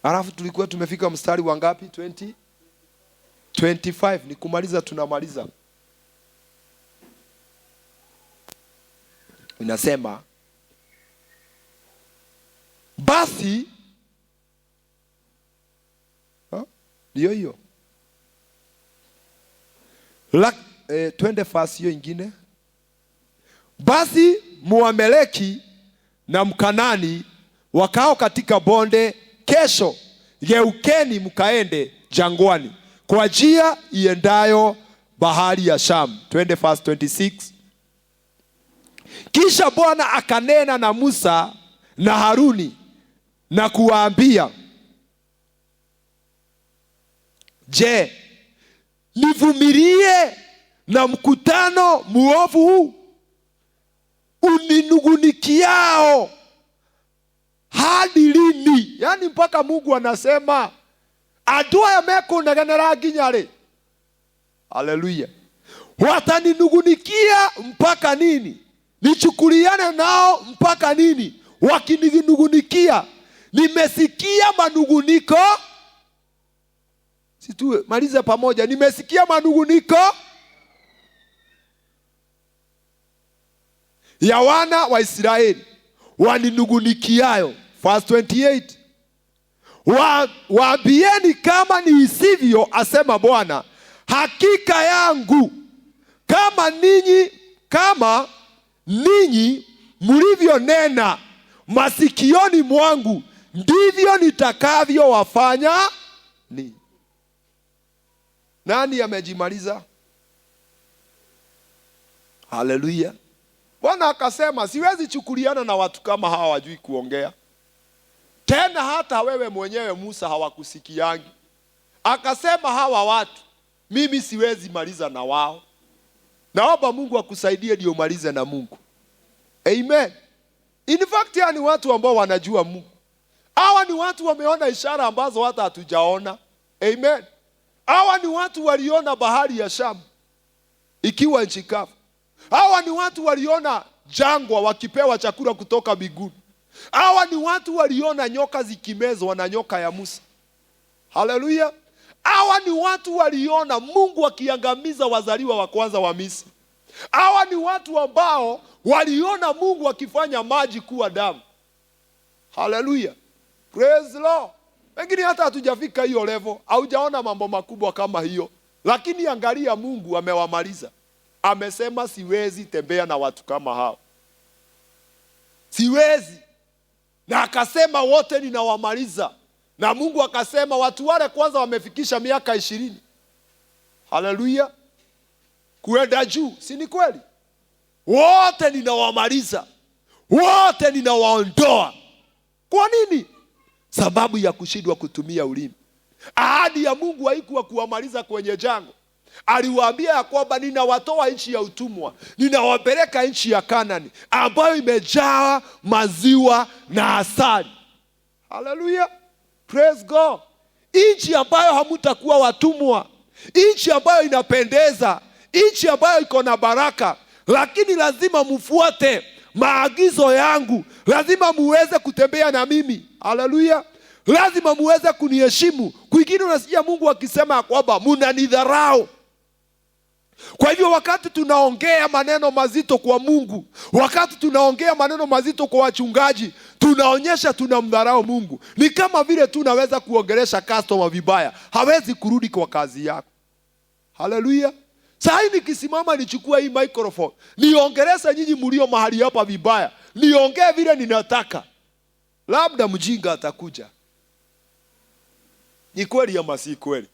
Speaker 1: Halafu tulikuwa tumefika mstari wa ngapi? 25. Ni kumaliza, tunamaliza. Inasema, basi ndio hiyo. Twende fasi hiyo ingine. Basi Muameleki na Mkanani wakao katika bonde, kesho geukeni mkaende jangwani kwa njia iendayo bahari ya Shamu. Twende verse 26. Kisha Bwana akanena na Musa na Haruni na kuwaambia, je, nivumilie na mkutano muovu huu uninungunikiao hadi lini? Yani mpaka Mungu anasema adua ya meko negenera ginyare. Haleluya. Wataninungunikia mpaka nini? Nichukuliane nao mpaka nini? Wakininungunikia, nimesikia manunguniko. Situwe maliza pamoja. Nimesikia manunguniko ya wana wa Israeli waninungunikiayo. Verse 28. Waambieni kama ni isivyo, asema Bwana, hakika yangu kama ninyi mlivyo nena masikioni mwangu, ndivyo nitakavyo wafanya ninyi. Nani amejimaliza? Haleluya. Bwana akasema, siwezi chukuliana na watu kama hawa wajui kuongea. Tena hata wewe mwenyewe Musa hawakusikiangi. Akasema hawa watu mimi siwezi maliza na wao. Naomba Mungu akusaidie ndio malize na Mungu. Amen. In fact ni watu ambao wanajua Mungu. Hawa ni watu wameona ishara ambazo hata hatujaona. Amen. Hawa ni watu waliona bahari ya Shamu ikiwa nchi kavu. Hawa ni watu waliona jangwa wakipewa chakula kutoka mbinguni. Hawa ni watu waliona nyoka zikimezwa na nyoka ya Musa. Haleluya. Hawa ni watu waliona Mungu akiangamiza wazaliwa wa kwanza wa Misri. Hawa ni watu ambao waliona Mungu akifanya maji kuwa damu. Haleluya. Praise the Lord. Pengine hata hatujafika hiyo level, haujaona mambo makubwa kama hiyo, lakini angalia Mungu amewamaliza. Amesema siwezi tembea na watu kama hao. Siwezi. Na akasema wote ninawamaliza. Na Mungu akasema watu wale kwanza wamefikisha miaka 20. Haleluya. Kuenda juu, si ni kweli? Wote ninawamaliza. Wote ninawaondoa. Kwa nini? Sababu ya kushindwa kutumia ulimi. Ahadi ya Mungu haikuwa kuwamaliza kwenye jangwa. Aliwaambia ya kwamba ninawatoa nchi ya utumwa, ninawapeleka nchi ya Kanaani ambayo imejaa maziwa na asali. Haleluya. Praise God. Nchi ambayo hamutakuwa watumwa, nchi ambayo inapendeza, nchi ambayo iko na baraka. Lakini lazima mfuate maagizo yangu, lazima muweze kutembea na mimi. Haleluya. Lazima muweze kuniheshimu. Kwingine unasikia Mungu akisema kwamba mnanidharau. Kwa hivyo wakati tunaongea maneno mazito kwa Mungu, wakati tunaongea maneno mazito kwa wachungaji, tunaonyesha tunamdharau Mungu. Ni kama vile tunaweza kuongelesha customer vibaya, hawezi kurudi kwa kazi yako. Haleluya. Sasa nikisimama nichukua hii microphone, niongelesha nyinyi mlio mahali hapa vibaya, niongee vile ninataka, labda mjinga atakuja. Ni kweli ama si kweli?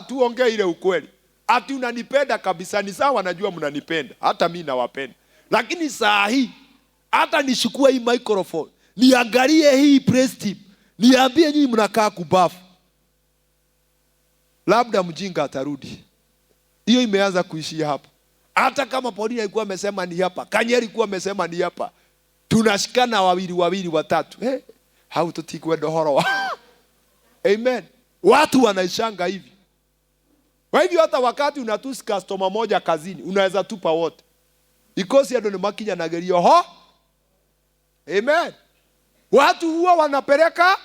Speaker 1: Tuongee ile ukweli. Ati unanipenda kabisa, ni sawa, najua mnanipenda, hata mimi nawapenda. Lakini saa hii hata nishukua hii microphone, niangalie hii press team, niambie nyinyi mnakaa kubafu, labda mjinga atarudi. Hiyo imeanza kuishia hapa. Hata kama Paulina alikuwa amesema ni hapa, Kanyeri alikuwa amesema ni hapa, tunashikana wawili watatu, hautotikwe dohoro. Amen. Watu wanaishanga hivi. Kwa hivyo hata wakati unatusi customer moja kazini, unaweza tupa wote. Ikosi ado ni makinya nagerio ho. Amen. Watu huwa wanapeleka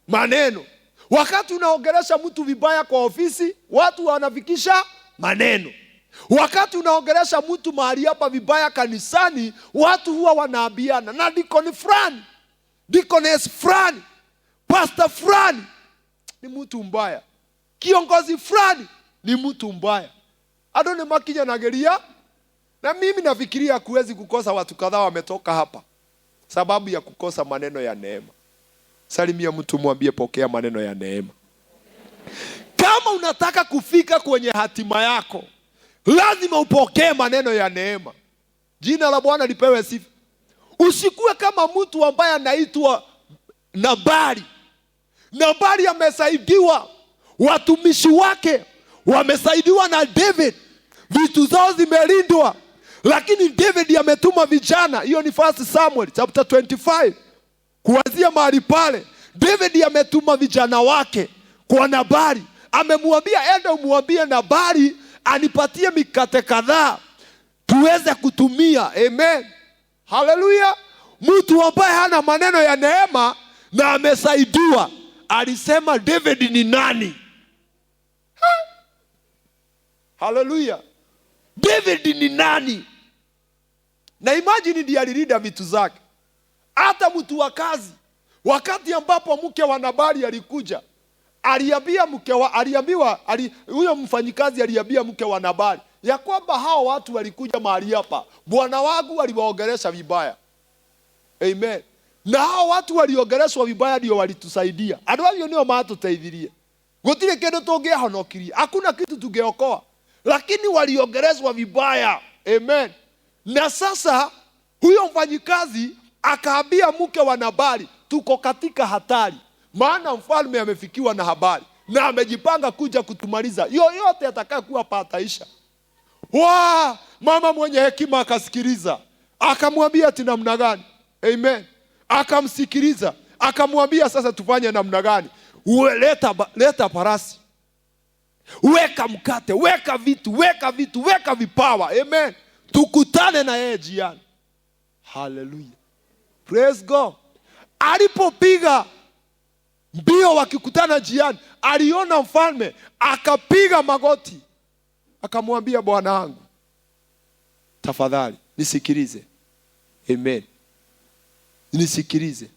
Speaker 1: maneno. Wakati unaongelesha mtu vibaya kwa ofisi, watu wanafikisha maneno. Wakati unaongelesha mtu mahali hapa vibaya kanisani, watu huwa wanaambiana, na dikoni fulani, dikones fulani, pastor fulani ni mtu mbaya, kiongozi fulani ni mtu mbaya. Adone makinya nageria. Na mimi nafikiria kuwezi kukosa watu kadhaa wametoka hapa sababu ya kukosa maneno ya neema. Salimia mtu mwambie pokea maneno ya neema. Kama unataka kufika kwenye hatima yako, lazima upokee maneno ya neema. Jina la Bwana lipewe sifa. Usikue kama mtu ambaye anaitwa Nabali. Nabali amesaidiwa, watumishi wake wamesaidiwa na David, vitu zao zimelindwa. Lakini David ametuma vijana, hiyo ni 1 Samuel chapter 25. Kuanzia mahali pale, David ametuma vijana wake kwa Nabali. Amemwambia enda umwambie Nabali anipatie mikate kadhaa tuweze kutumia. Amen. Haleluya. Mtu ambaye hana maneno ya neema na amesaidiwa, alisema David ni nani? Haleluya. David ni nani? Na imagine ndiye alilinda vitu zake. Hata mtu wa kazi, wakati ambapo mke wa Nabali alikuja, huyo mfanyikazi aliambia mke wa Nabali ya kwamba hao watu walikuja mahali hapa, bwana wangu aliwaongelesha vibaya. Amen. Na hao watu waliongeleshwa vibaya ndio walitusaidia. Andũ acio nĩo matũteithirie. Gũtirĩ kĩndũ tũngĩahonokirie, hakuna kitu tungeokoa, lakini waliongeleshwa vibaya. Amen. Na sasa huyo mfanyikazi akaambia mke wa Nabali, tuko katika hatari, maana mfalme amefikiwa na habari na amejipanga kuja kutumaliza. Yoyote atakayokuwa pataisha. Mama mwenye hekima akasikiliza, akamwambia ati namna gani? Amen. Akamsikiliza, akamwambia sasa tufanye namna gani? Leta parasi, weka mkate, weka vitu, weka vipawa. Amen. Tukutane na yeye jiani. Hallelujah. Praise God. Alipopiga mbio wakikutana jiani, aliona mfalme, akapiga magoti, akamwambia bwana wangu, tafadhali nisikilize. Amen. Nisikilize.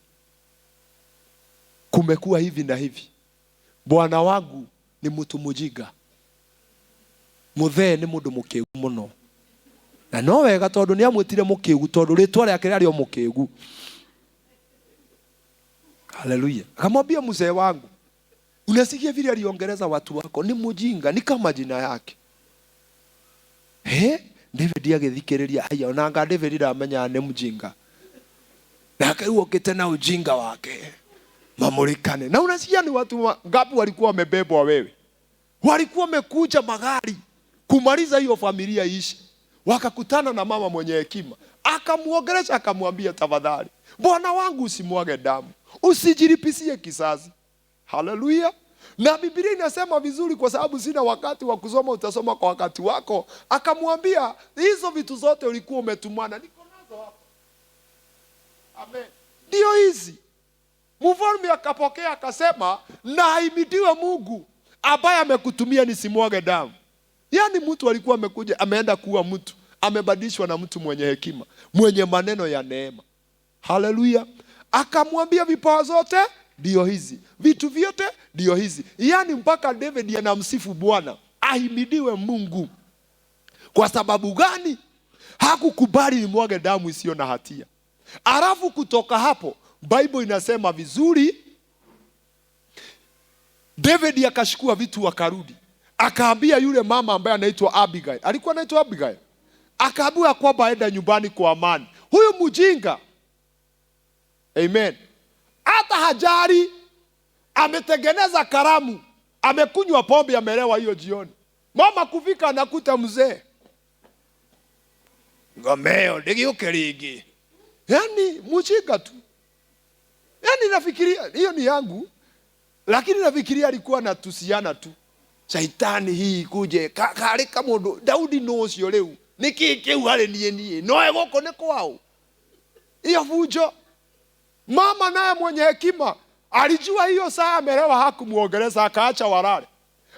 Speaker 1: Kumekuwa hivi na hivi. Bwana wangu ni mtu mujiga. Muthee ni mundu mukegu muno. Na no wega tondu ni amwitire mukegu tondu ritwa riake rĩarĩ o mukegu. Haleluya. Akamwambia mzee wangu, unasikia vile aliongeleza watu wako, ni mjinga, ni kama jina yake. David agithikiriria aya onanga David amenya ni mjinga. Na akaukite na ujinga wake. Mamurikane. Na unasikia ni watu ngapi walikuwa wamebebwa wewe? Walikuwa wamekuja magari kumaliza hiyo familia ishi. Wakakutana na mama mwenye hekima. Akamuongelesha akamwambia, tafadhali, bwana wangu usimwage damu. Usijilipisie kisasi. Haleluya. Na Biblia inasema vizuri, kwa sababu sina wakati wa kusoma, utasoma kwa wakati wako. Akamwambia, hizo vitu zote ulikuwa umetumana, niko nazo hapa. Amen. Ndio hizi. Mfalme akapokea akasema, na ahimidiwe Mungu ambaye amekutumia nisimwage damu. Yaani mtu alikuwa amekuja, ameenda kuwa mtu, amebadilishwa na mtu mwenye hekima, mwenye maneno ya neema. Haleluya. Akamwambia vipawa zote ndio hizi, vitu vyote ndio hizi. Yaani mpaka David anamsifu Bwana, ahimidiwe Mungu. Kwa sababu gani? Hakukubali nimwage damu isiyo na hatia. Alafu kutoka hapo Bible inasema vizuri, David akashukua vitu akarudi. Akaambia yule mama ambaye anaitwa Abigail. Alikuwa anaitwa Abigail. Akaambiwa kwamba aenda nyumbani kwa amani. Huyu mjinga, amen, hata hajari, ametengeneza karamu, amekunywa pombe, amelewa hiyo jioni. Mama kufika anakuta mzee, ngomeo ndigeuke ringi. Yaani mjinga tu. Yaani nafikiria hiyo ni yangu, lakini nafikiria alikuwa anatusiana tu. Shaitani hii kuje kare kama ndo Daudi no cio leu niki kiu hale nie no egoko ne kwao. Hiyo fujo. Mama naye mwenye hekima alijua hiyo saa amelewa, hakumuongeleza, akaacha walale.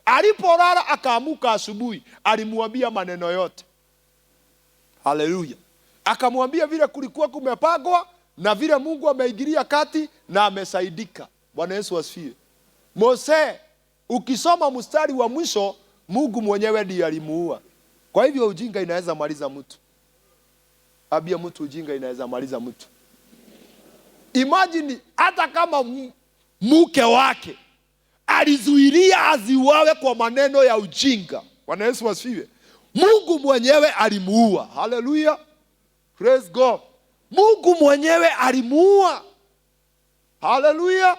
Speaker 1: Alipolala akaamuka asubuhi, alimwambia maneno yote. Haleluya. Akamwambia vile kulikuwa kumepagwa na vile Mungu ameingilia kati na amesaidika. Bwana Yesu asifiwe. Mose, ukisoma mstari wa mwisho, Mungu mwenyewe ndiye alimuua. Kwa hivyo ujinga inaweza maliza mtu. Abia mtu ujinga inaweza maliza mtu. Imagine hata kama mke wake alizuilia aziwawe kwa maneno ya ujinga. Bwana Yesu asifiwe. Mungu mwenyewe alimuua. Hallelujah. Praise God. Mungu mwenyewe alimuua. Hallelujah.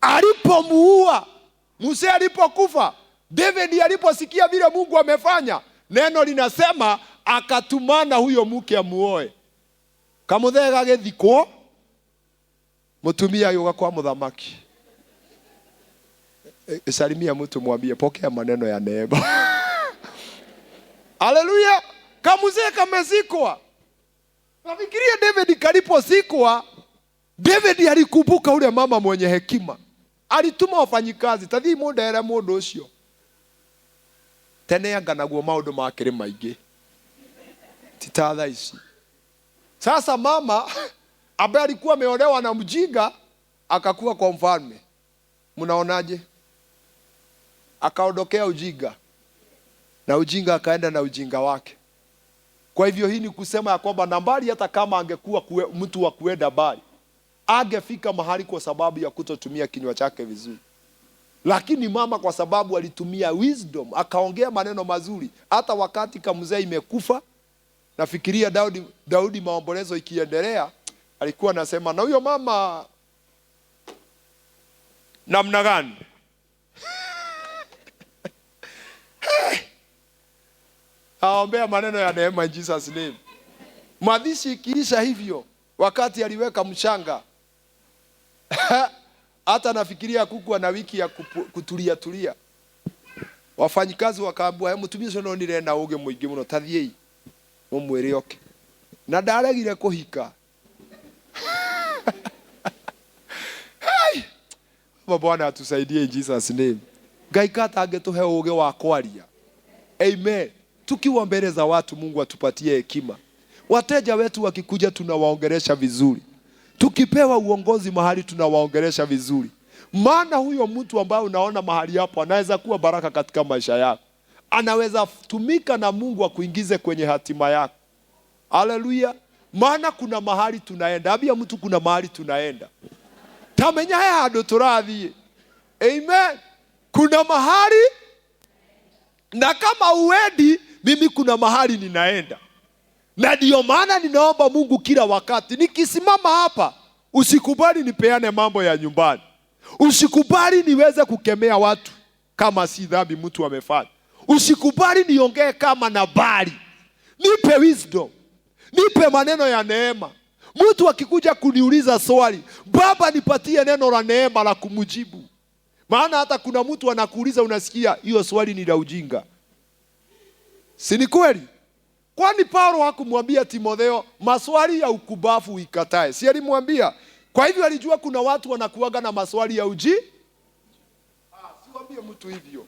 Speaker 1: Alipomuua, Musa alipokufa, David aliposikia vile Mungu amefanya, neno linasema akatumana huyo mke amuoe. Kamuthega githiko, mutumia yuga kwa muthamaki. Salimia mtu mwambie pokea maneno ya neema. Haleluya. Kamuzee kamezikwa. Nafikiria David kaliposikwa, David alikumbuka ule mama mwenye hekima. Alituma wafanyikazi, tathi mundere mundu ucio. Tene anga naguo maundu makire maingi. Titatha ici. Sasa mama ambaye alikuwa ameolewa na mjinga akakuwa kwa mfalme. Mnaonaje? Akaondokea ujinga. Na ujinga akaenda na ujinga wake. Kwa hivyo hii ni kusema ya kwamba nambari hata kama angekuwa mtu wa kuenda mbali, angefika mahali kwa sababu ya kutotumia kinywa chake vizuri. Lakini mama kwa sababu alitumia wisdom, akaongea maneno mazuri, hata wakati kamzee imekufa. Nafikiria Daudi maombolezo ikiendelea, alikuwa anasema na huyo mama namna gani? Aombea maneno ya neema in Jesus name. Madishi ikiisha hivyo, wakati aliweka mchanga, hata nafikiria kuku na wiki ya kutulia. Wafanyikazi wakaambia, "Hebu tumie sono nirenda uge muingi muno tathiei mumwire oke." Na ndaregire kuhika. Bwana atusaidie in Jesus name. Ngai kata angetuhe uge wa kwaria. Amen. Tukiwa mbele za watu, Mungu atupatie hekima. Wateja wetu wakikuja tunawaongelesha vizuri. Tukipewa uongozi mahali tunawaongelesha vizuri. Maana huyo mtu ambaye unaona mahali hapo anaweza kuwa baraka katika maisha yako. Anaweza tumika na Mungu akuingize kwenye hatima yako. Haleluya. Maana kuna mahali tunaenda. Ambia mtu kuna mahali tunaenda. tamenya he handu turathie. Amen. Kuna mahali, na kama uendi, mimi kuna mahali ninaenda. Na ndio maana ninaomba Mungu kila wakati nikisimama hapa, usikubali nipeane mambo ya nyumbani. Usikubali niweze kukemea watu kama si dhambi mtu amefanya. Usikubali niongee kama Nabali. Nipe wisdom. Nipe maneno ya neema. Mtu akikuja kuniuliza swali, Baba nipatie neno la neema la kumjibu. Maana hata kuna mtu anakuuliza unasikia hiyo swali ni la ujinga. Si ni kweli? Kwani Paulo hakumwambia Timotheo maswali ya ukubafu ikatae? Si alimwambia? Kwa hivyo alijua kuna watu wanakuaga na maswali ya uji. Siwaambie mtu hivyo.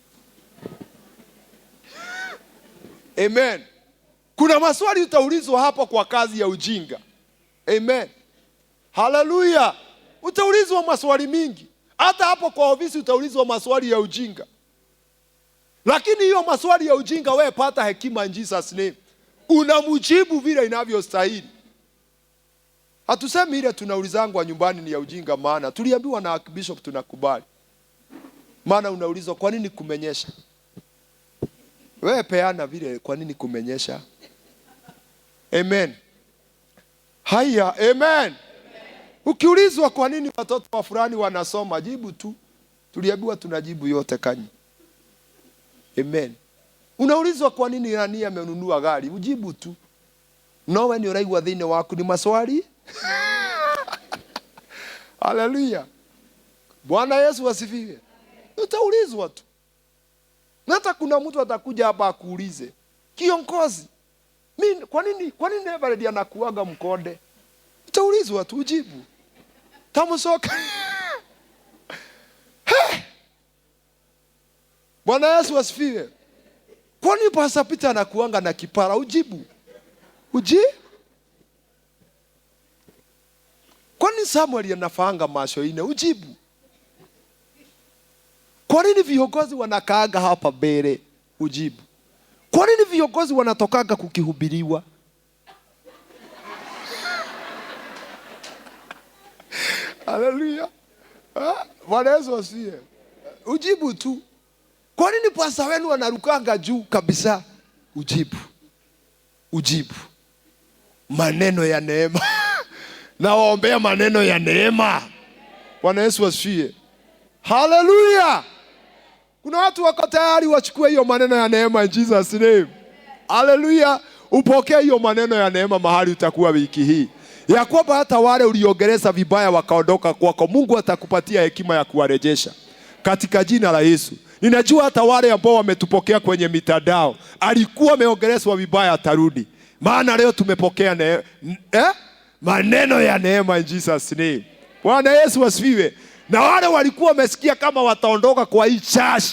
Speaker 1: Amen. Kuna maswali utaulizwa hapo kwa kazi ya ujinga. Amen. Hallelujah. Utaulizwa maswali mingi. Hata hapo kwa ofisi utaulizwa maswali ya ujinga. Lakini hiyo maswali ya ujinga wewe pata hekima in Jesus name. Unamjibu vile inavyostahili. Hatusemi ile tunaulizangwa nyumbani ni ya ujinga, maana tuliambiwa na Bishop tunakubali. Maana unaulizwa kwa nini kumenyesha? Wewe peana vile kwa nini kumenyesha. Amen. Haya, amen. Ukiulizwa kwa nini watoto wa fulani wanasoma, jibu tu. Tuliambiwa tunajibu yote kanyi. Amen. Unaulizwa kwa nini nani amenunua gari, ujibu tu. Nowe ni uraigwa thini waku ni maswali. Hallelujah. Bwana Yesu asifiwe. Utaulizwa tu. Na hata kuna mtu atakuja hapa akuulize, kiongozi, mimi kwa nini Everett anakuaga mkonde? Utaulizwa tu ujibu. Tamusoka. Bwana Yesu asifiwe. Kwa nini Pastor Peter anakuanga na kipara? Ujibu. Kwa nini Samuel anafaanga macho ine? Ujibu. Kwa nini viongozi wanakaaga hapa mbele? Ujibu. Kwa nini viongozi wanatokaga kukihubiriwa? Hallelujah. Bwana Yesu asifiwe. Ujibu tu. Kwa nini pasta wenu wanarukanga juu kabisa? Ujibu. Maneno ya neema. Nawaombea maneno ya neema. Bwana Yesu asifiwe. Hallelujah. Kuna watu wako tayari wachukue hiyo maneno ya neema in Jesus name. Hallelujah. Upokee hiyo maneno ya neema mahali utakuwa wiki hii. Ya kwamba hata wale uliogereza vibaya wakaondoka kwako, Mungu atakupatia hekima ya kuwarejesha. Katika jina la Yesu. Ninajua hata wale ambao wametupokea kwenye mitandao, alikuwa ameongelezwa vibaya atarudi. Maana leo tumepokea maneno ya neema in Jesus name. Bwana Yesu asifiwe. Na wale walikuwa wamesikia kama wataondoka kwa hii church,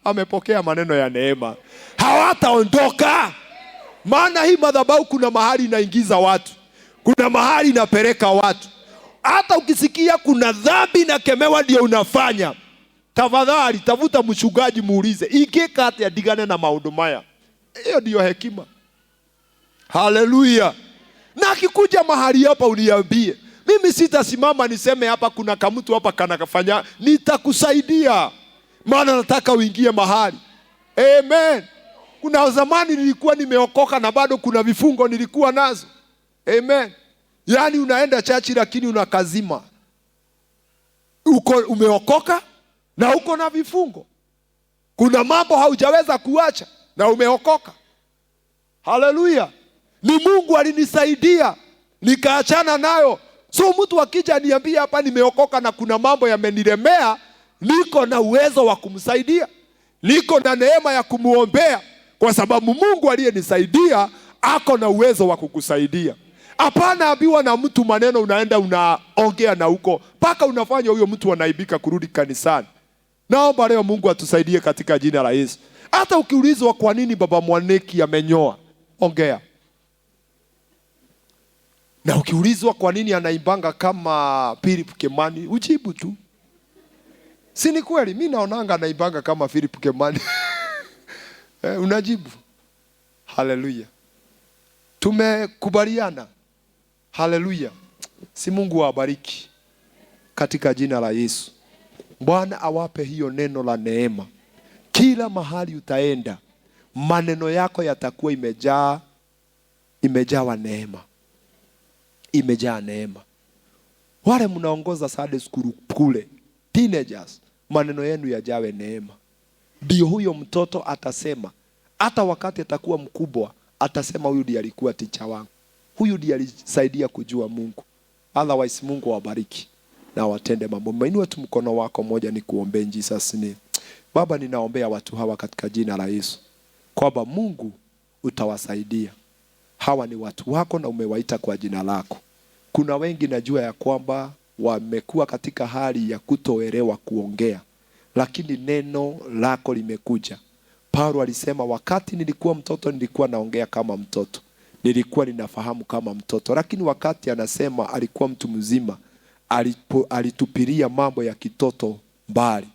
Speaker 1: amepokea maneno ya neema. Hawataondoka. Maana hii madhabahu kuna mahali inaingiza watu. Kuna mahali inapeleka watu. Hata ukisikia kuna dhambi na kemewa ndio unafanya, tafadhali tafuta mchungaji muulize, ingeka ati adigane na maundu maya. Hiyo ndio hekima. Hallelujah. Na akikuja mahali hapa uniambie, mimi sitasimama niseme hapa kuna kamutu hapa kanakafanya, nitakusaidia. Maana nataka uingie mahali. Amen. Kuna zamani nilikuwa nimeokoka na bado kuna vifungo nilikuwa nazo. Amen. Yani unaenda chachi lakini unakazima. Umeokoka na uko na vifungo. Kuna mambo haujaweza kuacha na umeokoka. Hallelujah. Ni Mungu alinisaidia nikaachana nayo. So mtu akija aniambia hapa nimeokoka na kuna mambo yamenilemea, niko na uwezo wa kumsaidia. Niko na neema ya kumuombea kwa sababu Mungu aliyenisaidia ako na uwezo wa kukusaidia. Hapana ambiwa na mtu maneno unaenda unaongea na huko mpaka unafanya huyo mtu anaibika kurudi kanisani. Naomba leo Mungu atusaidie katika jina la Yesu. Hata ukiulizwa kwa nini baba Mwaneki amenyoa, ongea. Na ukiulizwa kwa nini anaimbanga kama Philip Kimani, ujibu tu. Si ni kweli? Mimi naonanga anaimbanga kama Philip Kimani. Unajibu. Hallelujah. Tumekubaliana. Hallelujah. Si Mungu awabariki. katika jina la Yesu. Bwana awape hiyo neno la neema. Kila mahali utaenda, maneno yako yatakuwa imejawa neema. Imejaa neema. Wale mnaongoza Sunday school kule, teenagers, maneno yenu yajawe neema. Ndio huyo mtoto atasema, hata wakati atakuwa mkubwa, atasema huyu ndiye alikuwa teacher wangu. Huyu ndiye alisaidia kujua Mungu. Otherwise Mungu awabariki na watende mambo. Mainua tu mkono wako moja ni kuombe in Jesus name. Baba, ninaombea watu hawa katika jina la Yesu, kwamba Mungu utawasaidia. Hawa ni watu wako na umewaita kwa jina lako. Kuna wengi najua ya kwamba wamekuwa katika hali ya kutoelewa kuongea, lakini neno lako limekuja. Paulo alisema, wakati nilikuwa mtoto nilikuwa naongea kama mtoto, nilikuwa ninafahamu kama mtoto. Lakini wakati anasema alikuwa mtu mzima, alitupilia mambo ya kitoto mbali.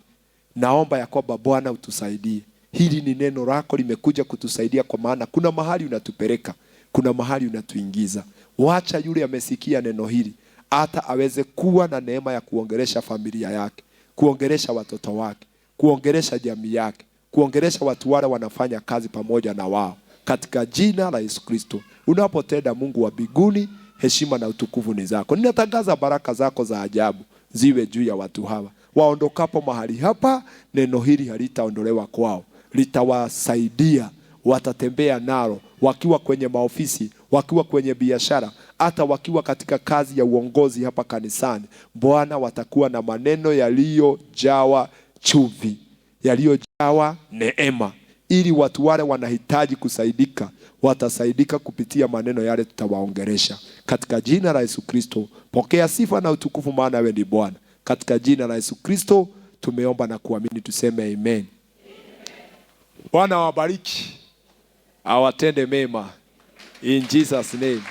Speaker 1: Naomba ya kwamba Bwana utusaidie. Hili ni neno lako limekuja kutusaidia, kwa maana kuna mahali unatupeleka, kuna mahali unatuingiza. Wacha yule amesikia neno hili hata aweze kuwa na neema ya kuongelesha familia yake, kuongelesha watoto wake, kuongelesha jamii yake, kuongelesha watu wale wanafanya kazi pamoja na wao, katika jina la Yesu Kristo. Unapotenda, Mungu wa mbinguni, heshima na utukufu ni zako. Ninatangaza baraka zako za ajabu ziwe juu ya watu hawa. Waondokapo mahali hapa, neno hili halitaondolewa kwao, litawasaidia. Watatembea nalo wakiwa kwenye maofisi, wakiwa kwenye biashara, hata wakiwa katika kazi ya uongozi hapa kanisani. Bwana, watakuwa na maneno yaliyojawa chumvi, yaliyojawa neema, ili watu wale wanahitaji kusaidika, watasaidika kupitia maneno yale tutawaongelesha. Katika jina la Yesu Kristo, pokea sifa na utukufu, maana wewe ni Bwana. Katika jina la Yesu Kristo tumeomba na kuamini, tuseme amen. Bwana wabariki, awatende mema in Jesus name.